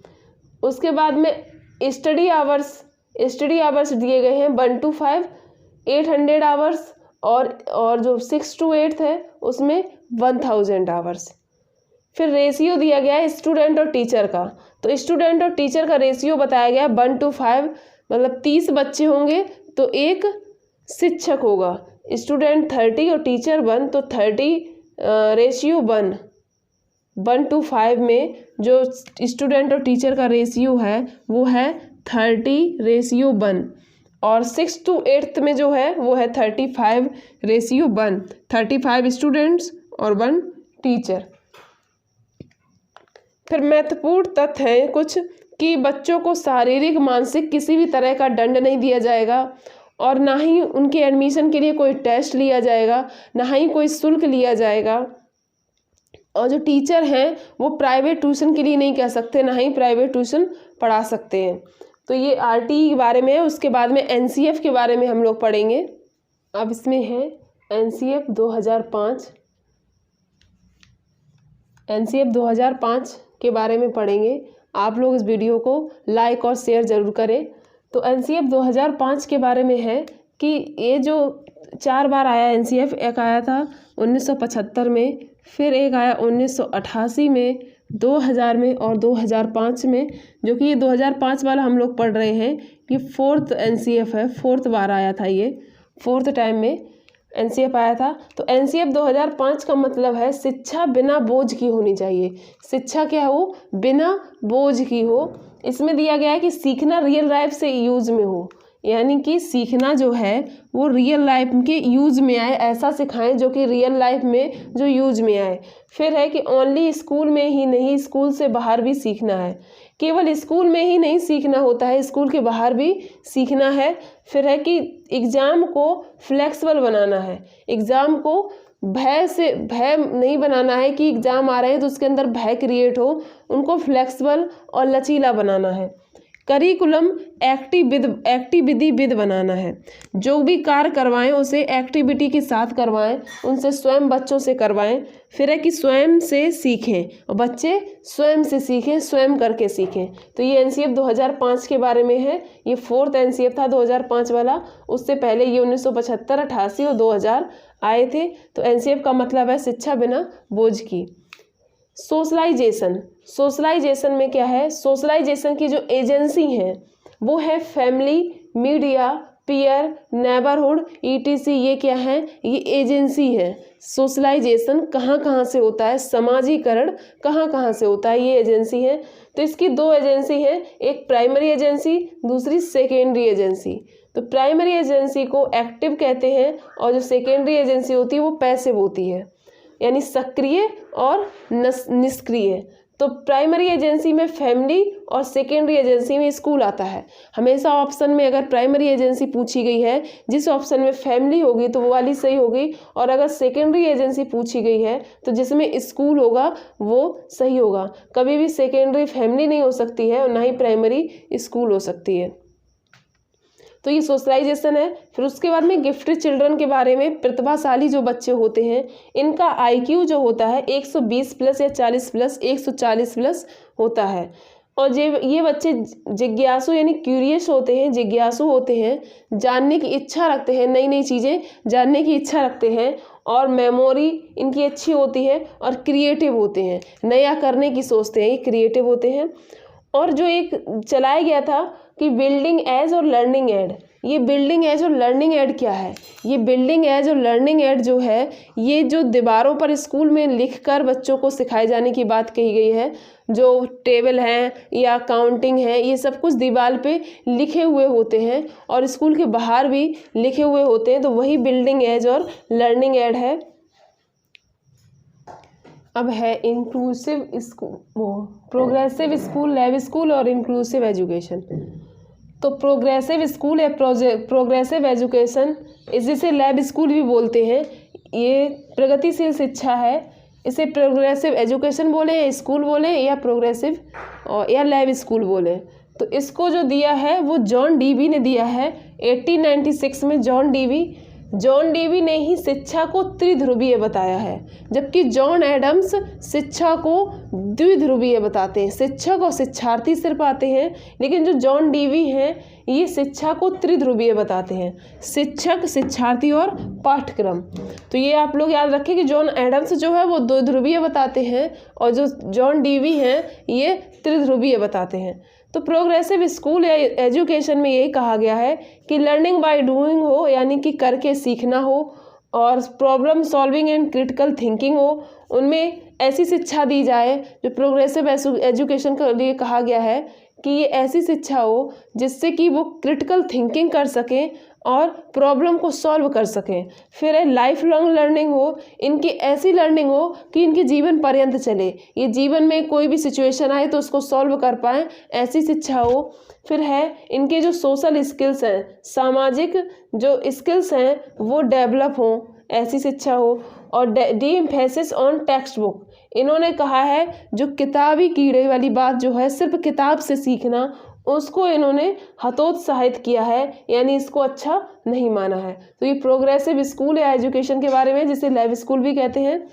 उसके बाद में स्टडी आवर्स दिए गए हैं 1 to 5 800 आवर्स और जो 6 to 8 है उसमें 1000 आवर्स। फिर रेशियो दिया गया है स्टूडेंट और टीचर का, तो स्टूडेंट और टीचर का रेशियो बताया गया है 1 to 5, मतलब 30 बच्चे होंगे तो एक शिक्षक होगा। स्टूडेंट 30 और टीचर 1, तो 30 रेशियो 1 to 5 में जो स्टूडेंट और टीचर का रेशियो है वो है 30 रेशियो 1 और 6 to 8 में जो है वो है 35 रेशियो 1, 35 स्टूडेंट्स और 1 टीचर। फिर महत्वपूर्ण तथ्य हैं कुछ कि बच्चों को शारीरिक मानसिक किसी भी तरह का दंड नहीं दिया जाएगा और ना ही उनके एडमिशन के लिए कोई टेस्ट लिया जाएगा, ना ही कोई शुल्क लिया जाएगा। और जो टीचर हैं वो प्राइवेट ट्यूशन के लिए नहीं कह सकते, ना ही प्राइवेट ट्यूशन पढ़ा सकते हैं। तो ये आरटीई के बारे में है। उसके बाद में एनसीएफ के बारे में हम लोग पढ़ेंगे। अब इसमें है एनसीएफ 2005 के बारे में पढ़ेंगे। आप लोग इस वीडियो को लाइक और शेयर ज़रूर करें। तो एनसीएफ 2005 के बारे में है कि ये जो 4 बार आया एनसीएफ, एक आया था 1975 में, फिर एक आया 1988 में, 2000 में और 2005 में, जो कि ये 2005 वाला हम लोग पढ़ रहे हैं। ये 4th एनसीएफ है, 4th बार आया था, ये 4th टाइम में एनसीएफ आया था। तो एनसीएफ 2005 का मतलब है शिक्षा बिना बोझ की होनी चाहिए। शिक्षा क्या हो, बिना बोझ की हो। इसमें दिया गया है कि सीखना रियल लाइफ से यूज में हो, यानी कि सीखना जो है वो रियल लाइफ के यूज में आए, ऐसा सिखाएं जो कि रियल लाइफ में जो यूज में आए। फिर है कि ओनली स्कूल में ही नहीं, स्कूल से बाहर भी सीखना है। केवल स्कूल में ही नहीं सीखना होता है, स्कूल के बाहर भी सीखना है। फिर है कि एग्ज़ाम को फ्लेक्सिबल बनाना है, एग्ज़ाम को भय नहीं बनाना है कि एग्ज़ाम आ रहे हैं तो उसके अंदर भय क्रिएट हो, उनको फ्लेक्सिबल और लचीला बनाना है। करिकुलम एक्टिविटी बनाना है। जो भी कार्य करवाएं उसे एक्टिविटी के साथ करवाएं, उनसे स्वयं बच्चों से करवाएं। फिर है कि स्वयं से सीखें और बच्चे स्वयं से सीखें, स्वयं करके सीखें। तो ये एनसीएफ 2005 के बारे में है। ये 4th एनसीएफ था 2005 वाला। उससे पहले ये 1975, 88 और 2000 आए थे। तो एनसीएफ का मतलब है शिक्षा बिना बोझ की। सोशलाइजेशन में क्या है, सोशलाइजेशन की जो एजेंसी है वो है family, media, peer, neighbourhood, etc. ये क्या है, ये एजेंसी है। सोशलाइजेशन कहाँ से होता है, समाजीकरण कहाँ से होता है, ये एजेंसी है। तो इसकी 2 एजेंसी हैं, एक प्राइमरी एजेंसी, दूसरी सेकेंडरी एजेंसी। तो प्राइमरी एजेंसी को एक्टिव कहते हैं और जो सेकेंडरी एजेंसी होती है वो पैसिव होती है, यानी सक्रिय और निष्क्रिय। तो प्राइमरी एजेंसी में फैमिली और सेकेंडरी एजेंसी में स्कूल आता है। हमेशा ऑप्शन में अगर प्राइमरी एजेंसी पूछी गई है, जिस ऑप्शन में फैमिली होगी तो वो वाली सही होगी, और अगर सेकेंडरी एजेंसी पूछी गई है तो जिसमें स्कूल होगा वो सही होगा। कभी भी सेकेंडरी फैमिली नहीं हो सकती है और ना ही प्राइमरी स्कूल हो सकती है। तो ये सोशलाइजेशन है। फिर उसके बाद में गिफ्टेड चिल्ड्रन के बारे में, प्रतिभाशाली जो बच्चे होते हैं इनका आईक्यू जो होता है 120 प्लस या 40 प्लस, 140 प्लस होता है। और ये बच्चे जिज्ञासु यानी क्यूरियस होते हैं, जिज्ञासु होते हैं, जानने की इच्छा रखते हैं, नई नई चीज़ें जानने की इच्छा रखते हैं, और मेमोरी इनकी अच्छी होती है, और क्रिएटिव होते हैं, नया करने की सोचते हैं, ये क्रिएटिव होते हैं। और जो एक चलाया गया था कि बिल्डिंग एज और लर्निंग एड, ये बिल्डिंग एज और लर्निंग एड क्या है, ये बिल्डिंग एज और लर्निंग एड जो है ये जो दीवारों पर स्कूल में लिखकर बच्चों को सिखाए जाने की बात कही गई है। जो टेबल हैं या काउंटिंग है, ये सब कुछ दीवार पे लिखे हुए होते हैं और स्कूल के बाहर भी लिखे हुए होते हैं, तो वही बिल्डिंग एज और लर्निंग एड है। अब है इंक्लूसिव स्कूल, वो प्रोग्रेसिव स्कूल, लैब स्कूल और इंक्लूसिव एजुकेशन। तो प्रोग्रेसिव स्कूल या प्रोग्रेसिव एजुकेशन, जिसे लैब स्कूल भी बोलते हैं, ये प्रगतिशील शिक्षा है। इसे प्रोग्रेसिव एजुकेशन बोले या स्कूल बोले या प्रोग्रेसिव और या लैब स्कूल बोले। तो इसको जो दिया है वो जॉन डीवी ने दिया है 1896 में। जॉन डीवी ने ही शिक्षा को त्रिध्रुवीय बताया है, जबकि जॉन एडम्स शिक्षा को द्विध्रुवीय बताते हैं। शिक्षक और शिक्षार्थी सिर्फ आते हैं, लेकिन जो जॉन डीवी हैं ये शिक्षा को त्रिध्रुवीय बताते हैं, शिक्षक, शिक्षार्थी और पाठ्यक्रम। तो ये आप लोग याद रखें कि जॉन एडम्स जो है वो द्विध्रुवीय बताते हैं और जो जॉन डीवी हैं ये त्रिध्रुवीय बताते हैं। तो प्रोग्रेसिव स्कूल या एजुकेशन में यही कहा गया है कि लर्निंग बाय डूइंग हो, यानी कि करके सीखना हो, और problem solving and critical thinking हो, उनमें ऐसी शिक्षा दी जाए। जो प्रोग्रेसिव एजुकेशन के लिए कहा गया है कि ये ऐसी शिक्षा हो जिससे कि वो क्रिटिकल थिंकिंग कर सकें और प्रॉब्लम को सॉल्व कर सकें। फिर है लाइफ लॉन्ग लर्निंग हो, इनकी ऐसी लर्निंग हो कि इनके जीवन पर्यंत चले, ये जीवन में कोई भी सिचुएशन आए तो उसको सॉल्व कर पाएँ, ऐसी शिक्षा हो। फिर है इनके जो सोशल स्किल्स हैं, सामाजिक जो स्किल्स हैं वो डेवलप हों, ऐसी शिक्षा हो। और D emphasis on text book, इन्होंने कहा है जो किताबी कीड़े वाली बात जो है, सिर्फ किताब से सीखना, उसको इन्होंने हतोत्साहित किया है, यानी इसको अच्छा नहीं माना है। तो ये प्रोग्रेसिव स्कूल या एजुकेशन के बारे में, जिसे लैब स्कूल भी कहते हैं।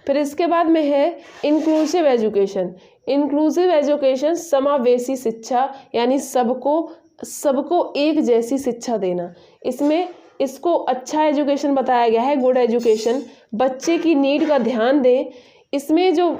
फिर इसके बाद में है इंक्लूसिव एजुकेशन। इंक्लूसिव एजुकेशन समावेशी शिक्षा, यानी सबको एक जैसी शिक्षा देना। इसमें इसको अच्छा एजुकेशन बताया गया है, गुड एजुकेशन। बच्चे की नीड का ध्यान दें। इसमें जो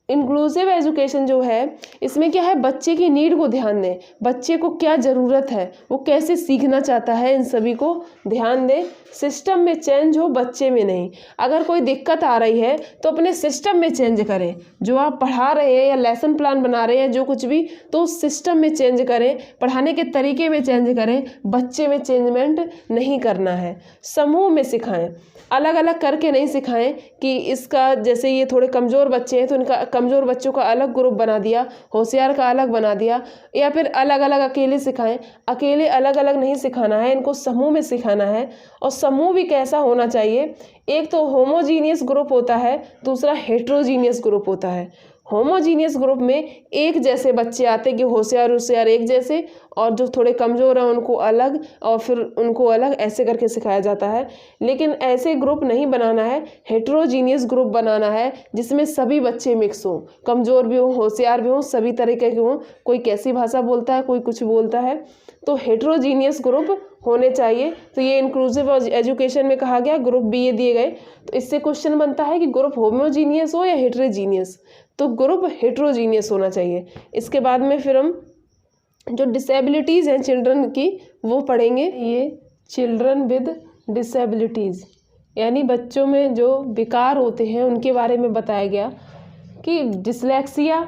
इंक्लूसिव एजुकेशन जो है, इसमें क्या है, बच्चे की नीड को ध्यान दें, बच्चे को क्या ज़रूरत है, वो कैसे सीखना चाहता है, इन सभी को ध्यान दें। सिस्टम में चेंज हो, बच्चे में नहीं। अगर कोई दिक्कत आ रही है तो अपने सिस्टम में चेंज करें, जो आप पढ़ा रहे हैं या लेसन प्लान बना रहे हैं, जो कुछ भी, तो उस सिस्टम में चेंज करें, पढ़ाने के तरीके में चेंज करें, बच्चे में चेंजमेंट नहीं करना है। समूह में सिखाएं, अलग अलग करके नहीं सिखाएं कि इसका, जैसे ये थोड़े कमज़ोर बच्चे हैं तो इनका, कमज़ोर बच्चों का अलग ग्रुप बना दिया, होशियार का अलग बना दिया, या फिर अलग अलग अकेले सिखाएं। अकेले अलग अलग नहीं सिखाना है, इनको समूह में सिखाना है। और समूह भी कैसा होना चाहिए, एक तो होमोजीनियस ग्रुप होता है, दूसरा हेट्रोजीनियस ग्रुप होता है। होमोजीनियस ग्रुप में एक जैसे बच्चे आते हैं कि होशियार एक जैसे, और जो थोड़े कमज़ोर हैं उनको अलग, और फिर उनको अलग, ऐसे करके सिखाया जाता है। लेकिन ऐसे ग्रुप नहीं बनाना है, हेट्रोजीनियस ग्रुप बनाना है जिसमें सभी बच्चे मिक्स हों, कमज़ोर भी हों, होशियार भी हों, सभी तरीके के हों। कोई कैसी भाषा बोलता है, कोई कुछ बोलता है, तो हेट्रोजीनियस ग्रुप होने चाहिए। तो ये इंक्लूसिव एजुकेशन में कहा गया, ग्रुप भी ये दिए गए। तो इससे क्वेश्चन बनता है कि ग्रुप होमोजीनियस हो या हेट्रोजीनियस, तो ग्रुप हेट्रोजीनियस होना चाहिए। इसके बाद में फिर हम जो डिसेबिलिटीज़ हैं चिल्ड्रन की वो पढ़ेंगे। ये चिल्ड्रन विद डिसेबिलिटीज़, यानी बच्चों में जो विकार होते हैं उनके बारे में बताया गया कि डिसलेक्सिया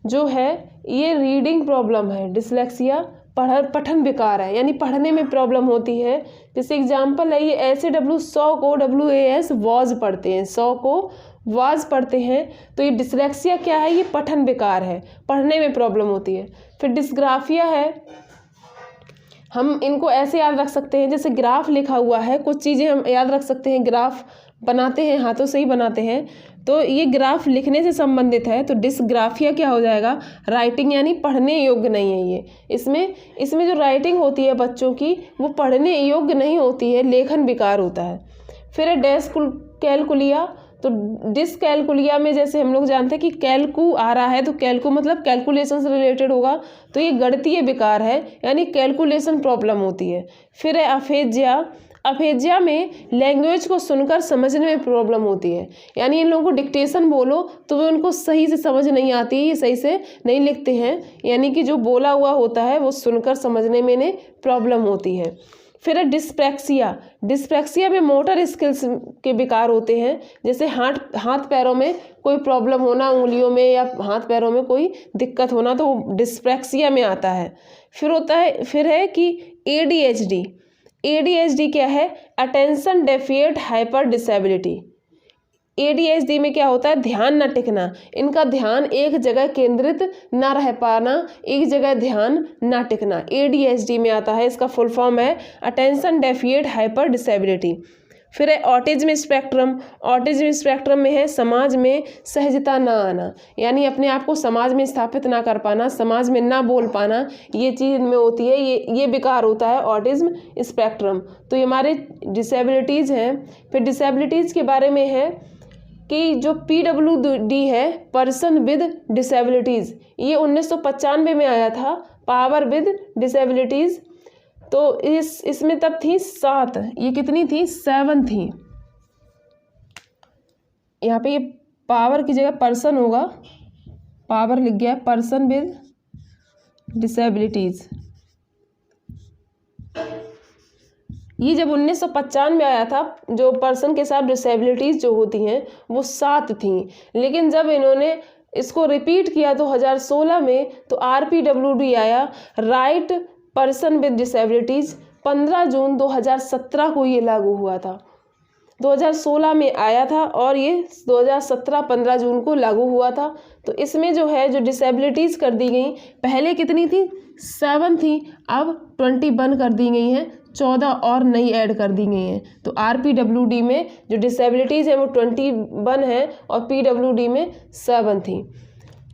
जो है ये रीडिंग प्रॉब्लम है। डिसलेक्सिया पठन विकार है, यानी पढ़ने में प्रॉब्लम होती है। जैसे एग्जाम्पल है, ये SAW 100 को WAS वॉज पढ़ते हैं, 100 को वाज पढ़ते हैं। तो ये डिसलेक्सिया क्या है, ये पठन विकार है, पढ़ने में प्रॉब्लम होती है। फिर डिस्ग्राफिया है, हम इनको ऐसे याद रख सकते हैं जैसे ग्राफ लिखा हुआ है, कुछ चीज़ें हम याद रख सकते हैं। ग्राफ बनाते हैं, हाथों से ही बनाते हैं, तो ये ग्राफ लिखने से संबंधित है। तो डिस्ग्राफिया क्या हो जाएगा, राइटिंग, यानी पढ़ने योग्य नहीं है ये। इसमें जो राइटिंग होती है बच्चों की वो पढ़ने योग्य नहीं होती है, लेखन विकार होता है। फिर है डिसकैलकुलिया, तो डिसकैलकुलिया में जैसे हम लोग जानते हैं कि कैलकू आ रहा है, तो कैलकू मतलब कैलकुलेशन से रिलेटेड होगा, तो ये गणितीय विकार है, यानी कैलकुलेशन प्रॉब्लम होती है। फिर है अफेजिया, अफेजिया में लैंग्वेज को सुनकर समझने में प्रॉब्लम होती है, यानी इन लोगों को डिक्टेशन बोलो तो वो उनको सही से समझ नहीं आती, ये सही से नहीं लिखते हैं, यानी कि जो बोला हुआ होता है वो सुनकर समझने में इन्हें प्रॉब्लम होती है। फिर है डिस्प्रैक्सिया, डिस्प्रैक्सिया में मोटर स्किल्स के विकार होते हैं, जैसे हाथ पैरों में कोई प्रॉब्लम होना, उंगलियों में या हाथ पैरों में कोई दिक्कत होना, तो वो डिस्प्रैक्सिया में आता है। फिर है कि ADHD, ADHD क्या है, अटेंशन डेफिएट हाइपर डिसेबिलिटी। ADHD में क्या होता है, ध्यान न टिकना, इनका ध्यान एक जगह केंद्रित ना रह पाना, एक जगह ध्यान ना टिकना, ADHD में आता है। इसका फुल फॉर्म है अटेंशन डेफिएट हाइपर डिसेबिलिटी। फिर है ऑटिज्म स्पेक्ट्रम। ऑटिज्म स्पेक्ट्रम में है समाज में सहजता ना आना, यानी अपने आप को समाज में स्थापित ना कर पाना, समाज में ना बोल पाना, ये चीज़ इनमें होती है, ये विकार होता है ऑटिज्म स्पेक्ट्रम। तो ये हमारे डिसेबिलिटीज़ हैं। फिर डिसेबिलिटीज़ के बारे में है कि जो PWD है, पर्सन विद डिसेबिलिटीज़, ये 1995 में आया था, पावर विद डिसेबिलिटीज़। तो इसमें तब थी 7, ये कितनी थी, 7 थी। यहाँ पे ये पावर की जगह पर्सन होगा, पावर लिख गया, पर्सन विद डिसेबिलिटीज़। ये जब 1995 में आया था, जो पर्सन के साथ डिसेबिलिटीज़ जो होती हैं वो 7 थी। लेकिन जब इन्होंने इसको रिपीट किया 2016 में, तो RPWD आया, राइट पर्सन विद डिसेबिलिटीज़। 15 जून 2017 को ये लागू हुआ था। 2016 में आया था और ये 2017 15 जून को लागू हुआ था। तो इसमें जो है, जो डिसेबिलिटीज़ कर दी गई, पहले कितनी थी, 7 थी, अब 21 कर दी गई हैं, 14 और नई ऐड कर दी गई हैं। तो RPWD में जो डिसेबिलिटीज़ है वो 21 है और PWD में 7 थी।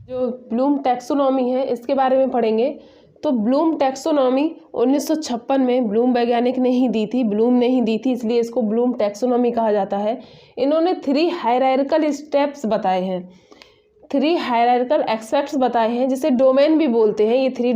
जो ब्लूम टैक्सोनॉमी है, इसके बारे में पढ़ेंगे। तो ब्लूम टैक्सोनॉमी 1956 में ब्लूम वैज्ञानिक ने ही दी थी, ब्लूम ने ही दी थी, इसलिए इसको ब्लूम टैक्सोनॉमी कहा जाता है। इन्होंने 3 हायरार्किकल स्टेप्स बताए हैं, 3 हायरार्किकल एस्पेक्ट्स बताए हैं, जिसे डोमेन भी बोलते हैं। ये 3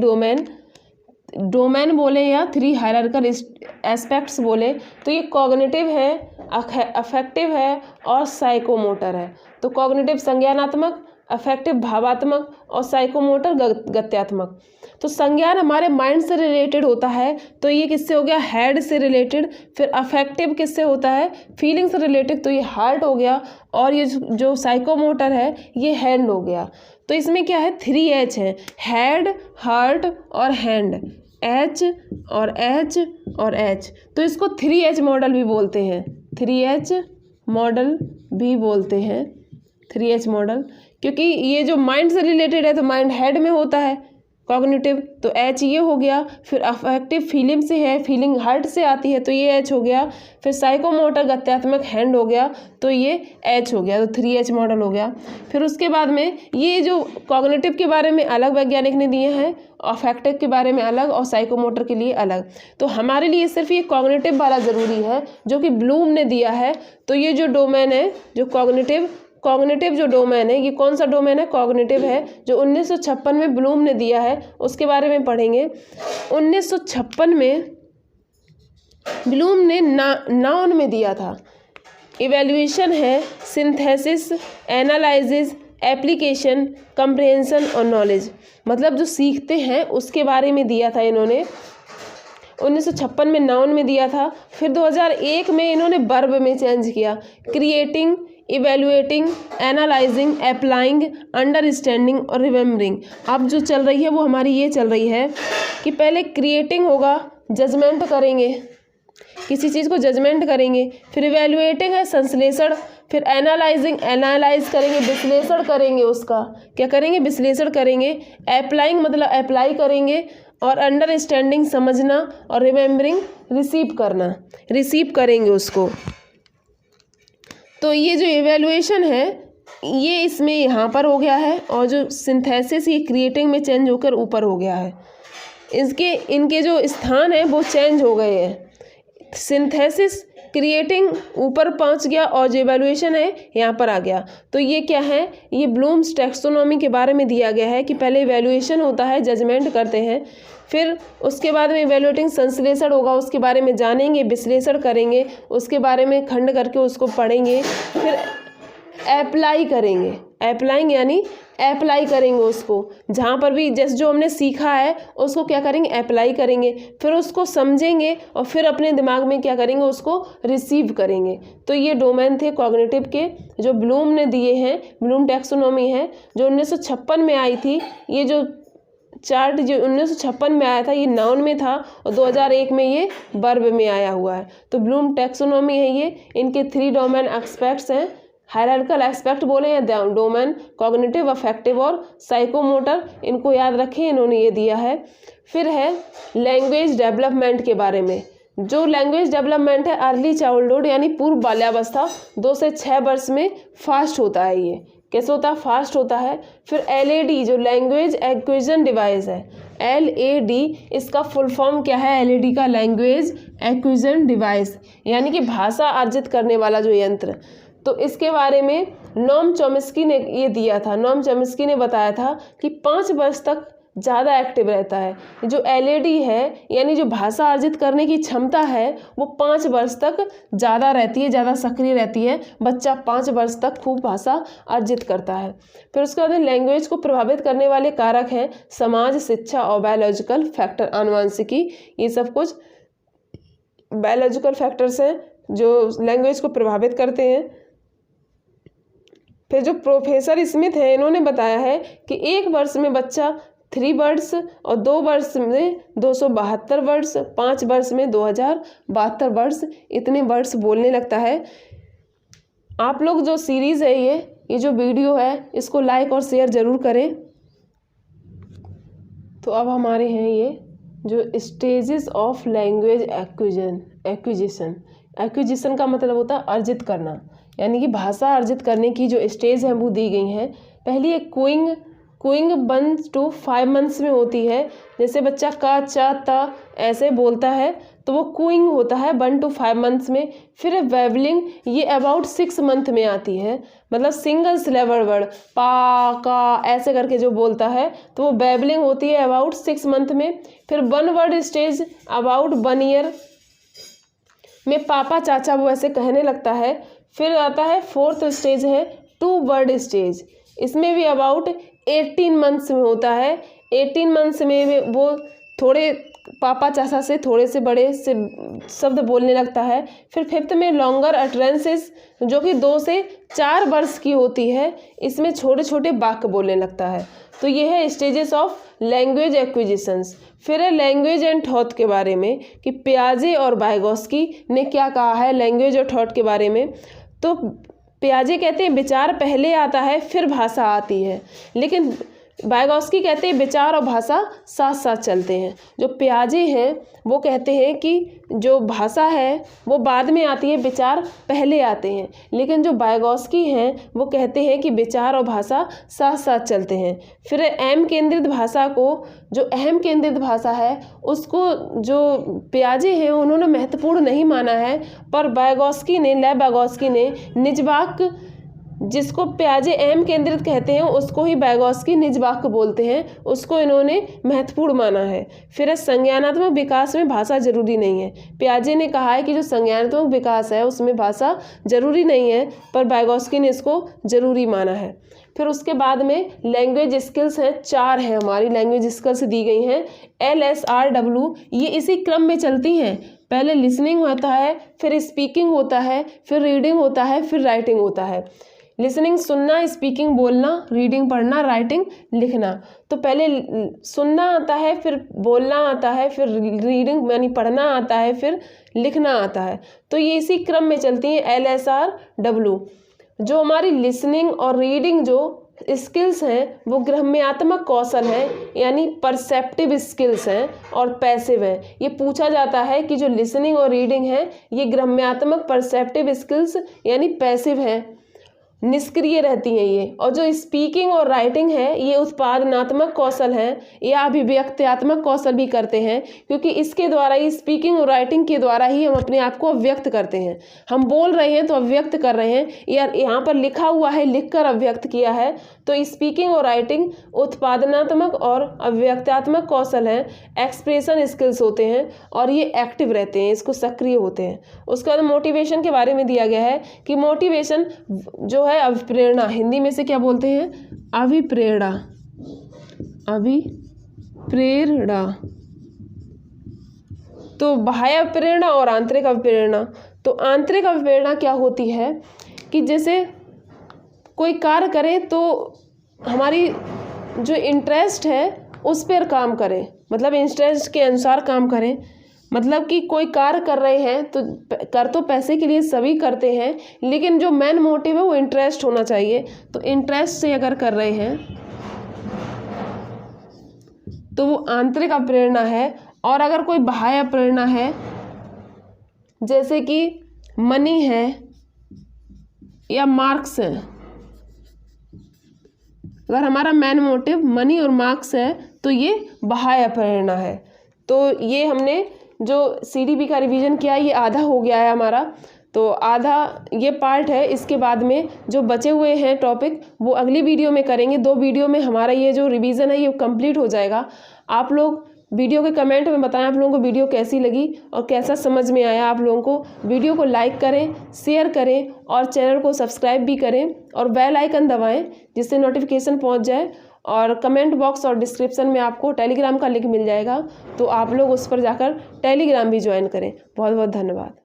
डोमेन बोले या 3 हायरार्किकल एस्पेक्ट्स बोले, तो ये कॉग्निटिव है, अफेक्टिव है और साइकोमोटर है। तो कॉग्निटिव संज्ञानात्मक, अफेक्टिव भावात्मक और साइकोमोटर गत्यात्मक। तो संज्ञान हमारे माइंड से रिलेटेड होता है, तो ये किससे हो गया, हेड से रिलेटेड। फिर अफेक्टिव किससे होता है, फीलिंग से रिलेटेड, तो ये हार्ट हो गया। और ये जो साइकोमोटर है ये हैंड हो गया। तो इसमें क्या है, 3H है, हेड, हार्ट और हैंड, H और H और H। तो इसको 3H मॉडल भी बोलते हैं, 3H मॉडल भी बोलते हैं, 3H मॉडल, क्योंकि ये जो माइंड से रिलेटेड है तो माइंड हेड में होता है, कॉग्निटिव, तो H ये हो गया। फिर अफेक्टिव फीलिंग से है, फीलिंग हार्ट से आती है, तो ये H हो गया। फिर साइकोमोटर गत्यात्मक हैंड हो गया, तो ये H हो गया, तो 3H मॉडल हो गया। फिर उसके बाद में ये जो कॉग्निटिव के बारे में अलग वैज्ञानिक ने दिए हैं, अफेक्टिव के बारे में अलग और साइकोमोटर के लिए अलग। तो हमारे लिए सिर्फ ये कॉग्निटिव वाला ज़रूरी है जो कि ब्लूम ने दिया है। तो ये जो डोमेन है, जो कॉग्निटिव जो डोमेन है, ये कौन सा डोमेन है, कॉग्निटिव है, जो 1956 में ब्लूम ने दिया है, उसके बारे में पढ़ेंगे। 1956 में ब्लूम ने नाउन में दिया था। इवैल्यूएशन है सिंथेसिस, एनालाइसिस, एप्लीकेशन, कंप्रिहेंशन और नॉलेज, मतलब जो सीखते हैं उसके बारे में दिया था इन्होंने। 1956 में नाउन में दिया था। फिर 2001 में इन्होंने वर्ब में चेंज किया, creating, evaluating, analysing, applying, understanding और रिमेम्बरिंग। अब जो चल रही है वो हमारी ये चल रही है कि पहले क्रिएटिंग होगा, जजमेंट करेंगे, किसी चीज़ को जजमेंट करेंगे। फिर इवेल्युएटिंग है संश्लेषण। फिर एनालाइजिंग, एनालाइज करेंगे, विश्लेषण करेंगे, उसका क्या करेंगे, विश्लेषण करेंगे। अप्लाइंग मतलब अप्लाई करेंगे। और अंडरस्टैंडिंग समझना और रिमेम्बरिंग रिसीव करना, रिसीव करेंगे उसको। तो ये जो इवैल्यूएशन है ये इसमें यहाँ पर हो गया है, और जो सिंथेसिस ये क्रिएटिंग में चेंज होकर ऊपर हो गया है। इनके जो स्थान है वो चेंज हो गए हैं। सिंथेसिस क्रिएटिंग ऊपर पहुँच गया और जो इवैल्यूएशन है यहाँ पर आ गया। तो ये क्या है, ये ब्लूम्स टैक्सोनॉमी के बारे में दिया गया है कि पहले इवैल्यूएशन होता है, जजमेंट करते हैं, फिर उसके बाद में इवैल्यूएटिंग संश्लेषण होगा, उसके बारे में जानेंगे, विश्लेषण करेंगे, उसके बारे में खंड करके उसको पढ़ेंगे, फिर अप्लाई करेंगे, अप्लाइंग यानी अप्लाई करेंगे उसको, जहाँ पर भी जैसे जो हमने सीखा है उसको क्या करेंगे, अप्लाई करेंगे, फिर उसको समझेंगे और फिर अपने दिमाग में क्या करेंगे, उसको रिसीव करेंगे। तो ये डोमेन थे कॉग्निटिव के जो ब्लूम ने दिए हैं। ब्लूम टैक्सोनॉमी है जो 1956 में आई थी। ये जो चार्ट जो 1956 में आया था ये नाउन में था और 2001 में ये वर्ब में आया हुआ है। तो ब्लूम टैक्सोनॉमी है ये, इनके 3 डोमेन एस्पेक्ट्स हैं, हायरार्किकल एस्पेक्ट बोले या डोमेन, कॉग्निटिव, अफेक्टिव और साइकोमोटर, इनको याद रखें, इन्होंने ये दिया है। फिर है लैंग्वेज डेवलपमेंट के बारे में। जो लैंग्वेज डेवलपमेंट है अर्ली चाइल्डहुड यानी पूर्व बाल्यावस्था 2 से 6 वर्ष में फास्ट होता है। ये कैसे होता है? फास्ट होता है। फिर LAD जो लैंग्वेज एक्विजिशन डिवाइस है, LAD इसका फुल फॉर्म क्या है? LAD का लैंग्वेज एक्विजिशन डिवाइस यानी कि भाषा अर्जित करने वाला जो यंत्र। तो इसके बारे में नॉम चॉम्स्की ने ये दिया था। नॉम चॉम्स्की ने बताया था कि 5 वर्ष तक ज़्यादा एक्टिव रहता है। जो LAD है यानी जो भाषा अर्जित करने की क्षमता है वो 5 वर्ष तक ज़्यादा रहती है, ज़्यादा सक्रिय रहती है। बच्चा 5 वर्ष तक खूब भाषा अर्जित करता है। फिर उसके बाद लैंग्वेज को प्रभावित करने वाले कारक हैं समाज, शिक्षा और बायोलॉजिकल फैक्टर, आनुवंशिकी। ये सब कुछ बायोलॉजिकल फैक्टर्स हैं जो लैंग्वेज को प्रभावित करते हैं। फिर जो प्रोफेसर स्मिथ है इन्होंने बताया है कि 1 वर्ष में बच्चा 3 वर्ड्स और 2 वर्ष में 272 वर्ड्स, 5 वर्ष में 2072 वर्ड्स, इतने वर्ड्स बोलने लगता है। आप लोग जो सीरीज़ है ये जो वीडियो है इसको लाइक और शेयर ज़रूर करें। तो अब हमारे हैं ये जो स्टेजेस ऑफ लैंग्वेज एक्विजिशन का मतलब होता है अर्जित करना, यानी कि भाषा अर्जित करने की जो स्टेज है वो दी गई हैं। पहली एक क्विंग 1 to 5 मंथ्स में होती है। जैसे बच्चा का, चा, ता ऐसे बोलता है तो वो क्विंग होता है 1 to 5 मंथ्स में। फिर वेवलिंग, ये अबाउट 6 मंथ में आती है, मतलब सिंगल सिलेबल वर्ड पा, का ऐसे करके जो बोलता है तो वो वेवलिंग होती है अबाउट 6 मंथ में। फिर 1 वर्ड स्टेज अबाउट 1 ईयर में पापा, चाचा वो ऐसे कहने लगता है। फिर आता है 4th स्टेज है 2 वर्ड स्टेज, इसमें भी अबाउट 18 मंथ्स में होता है। 18 मंथ्स में वो थोड़े पापा चाचा से थोड़े से बड़े से शब्द बोलने लगता है। फिर 5th में लॉन्गर अटरेंसेस जो कि 2 से 4 वर्ष की होती है, इसमें छोटे छोटे वाक्य बोलने लगता है। तो ये है स्टेजेस ऑफ लैंग्वेज एक्विजिशंस। फिर है लैंग्वेज एंड थॉट के बारे में कि पियाजे और वाइगोस्की ने क्या कहा है लैंग्वेज और थॉट के बारे में। तो पियाजे कहते हैं विचार पहले आता है फिर भाषा आती है, लेकिन वाइगोस्की कहते हैं विचार और भाषा साथ साथ चलते हैं। जो पियाजे हैं वो कहते हैं कि जो भाषा है वो बाद में आती है, विचार पहले आते हैं, लेकिन जो वाइगोस्की हैं वो कहते हैं कि विचार और भाषा साथ साथ चलते हैं। फिर अहम केंद्रित भाषा को, जो अहम केंद्रित भाषा है उसको जो पियाजे हैं उन्होंने महत्वपूर्ण नहीं माना है, पर वाइगोस्की ने, लेव वाइगोस्की ने निज वाक्य, जिसको पियाजे अहम केंद्रित कहते हैं उसको ही वाइगोस्की निज वाक्य बोलते हैं, उसको इन्होंने महत्वपूर्ण माना है। फिर संज्ञानात्मक विकास में भाषा जरूरी नहीं है। पियाजे ने कहा है कि जो संज्ञानात्मक विकास है उसमें भाषा जरूरी नहीं है, पर वाइगोस्की ने इसको जरूरी माना है। फिर उसके बाद में लैंग्वेज स्किल्स हैं, 4 हैं हमारी लैंग्वेज स्किल्स दी गई हैं LSRW, ये इसी क्रम में चलती हैं। पहले लिसनिंग होता है, फिर स्पीकिंग होता है, फिर रीडिंग होता है, फिर राइटिंग होता है। लिसनिंग सुनना, स्पीकिंग बोलना, रीडिंग पढ़ना, राइटिंग लिखना। तो पहले सुनना आता है, फिर बोलना आता है, फिर रीडिंग यानी पढ़ना आता है, फिर लिखना आता है। तो ये इसी क्रम में चलती हैं LSRW। जो हमारी लिसनिंग और रीडिंग जो स्किल्स हैं वो ग्राम्यात्मक कौशल हैं, यानी परसेप्टिव स्किल्स हैं और पैसिव हैं। ये पूछा जाता है कि जो लिसनिंग और रीडिंग है ये ग्राम्यात्मक परसेप्टिव स्किल्स यानी पैसिव हैं, निष्क्रिय रहती हैं ये। और जो स्पीकिंग और राइटिंग है ये उत्पादनात्मक कौशल हैं या अभिव्यक्त्यात्मक कौशल भी करते हैं, क्योंकि इसके द्वारा ही, स्पीकिंग और राइटिंग के द्वारा ही हम अपने आप को अभिव्यक्त करते हैं। हम बोल रहे हैं तो अभिव्यक्त कर रहे हैं, या यहाँ पर लिखा हुआ है लिखकर अभिव्यक्त किया है। तो स्पीकिंग और राइटिंग उत्पादनात्मक और अभिव्यक्त्यात्मक कौशल हैं, एक्सप्रेशन स्किल्स होते हैं और ये एक्टिव रहते हैं, इसको सक्रिय होते हैं। उसके बाद मोटिवेशन के बारे में दिया गया है कि मोटिवेशन जो है अभिप्रेरणा, हिंदी में से क्या बोलते हैं? अभिप्रेरणा। अभिप्रेरणा तो बाह्य प्रेरणा और आंतरिक अभिप्रेरणा। तो आंतरिक अभिप्रेरणा क्या होती है कि जैसे कोई कार्य करें तो हमारी जो इंटरेस्ट है उस पर काम करें, मतलब इंटरेस्ट के अनुसार काम करें। मतलब कि कोई कार्य कर रहे हैं तो कर तो पैसे के लिए सभी करते हैं, लेकिन जो मेन मोटिव है वो इंटरेस्ट होना चाहिए। तो इंटरेस्ट से अगर कर रहे हैं तो वो आंतरिक प्रेरणा है। और अगर कोई बाह्य प्रेरणा है, जैसे कि मनी है या मार्क्स है, अगर हमारा मेन मोटिव मनी और मार्क्स है तो ये बाह्य प्रेरणा है। तो ये हमने जो CDP का रिवीजन किया ये आधा हो गया है हमारा, तो आधा ये पार्ट है। इसके बाद में जो बचे हुए हैं टॉपिक वो अगली वीडियो में करेंगे। 2 वीडियो में हमारा ये जो रिवीजन है ये कंप्लीट हो जाएगा। आप लोग वीडियो के कमेंट में बताएं आप लोगों को वीडियो कैसी लगी और कैसा समझ में आया आप लोगों को। वीडियो को लाइक करें, शेयर करें और चैनल को सब्सक्राइब भी करें और बेल आइकन दबाएं जिससे नोटिफिकेशन पहुंच जाए। और कमेंट बॉक्स और डिस्क्रिप्शन में आपको टेलीग्राम का लिंक मिल जाएगा, तो आप लोग उस पर जाकर टेलीग्राम भी ज्वाइन करें। बहुत बहुत धन्यवाद।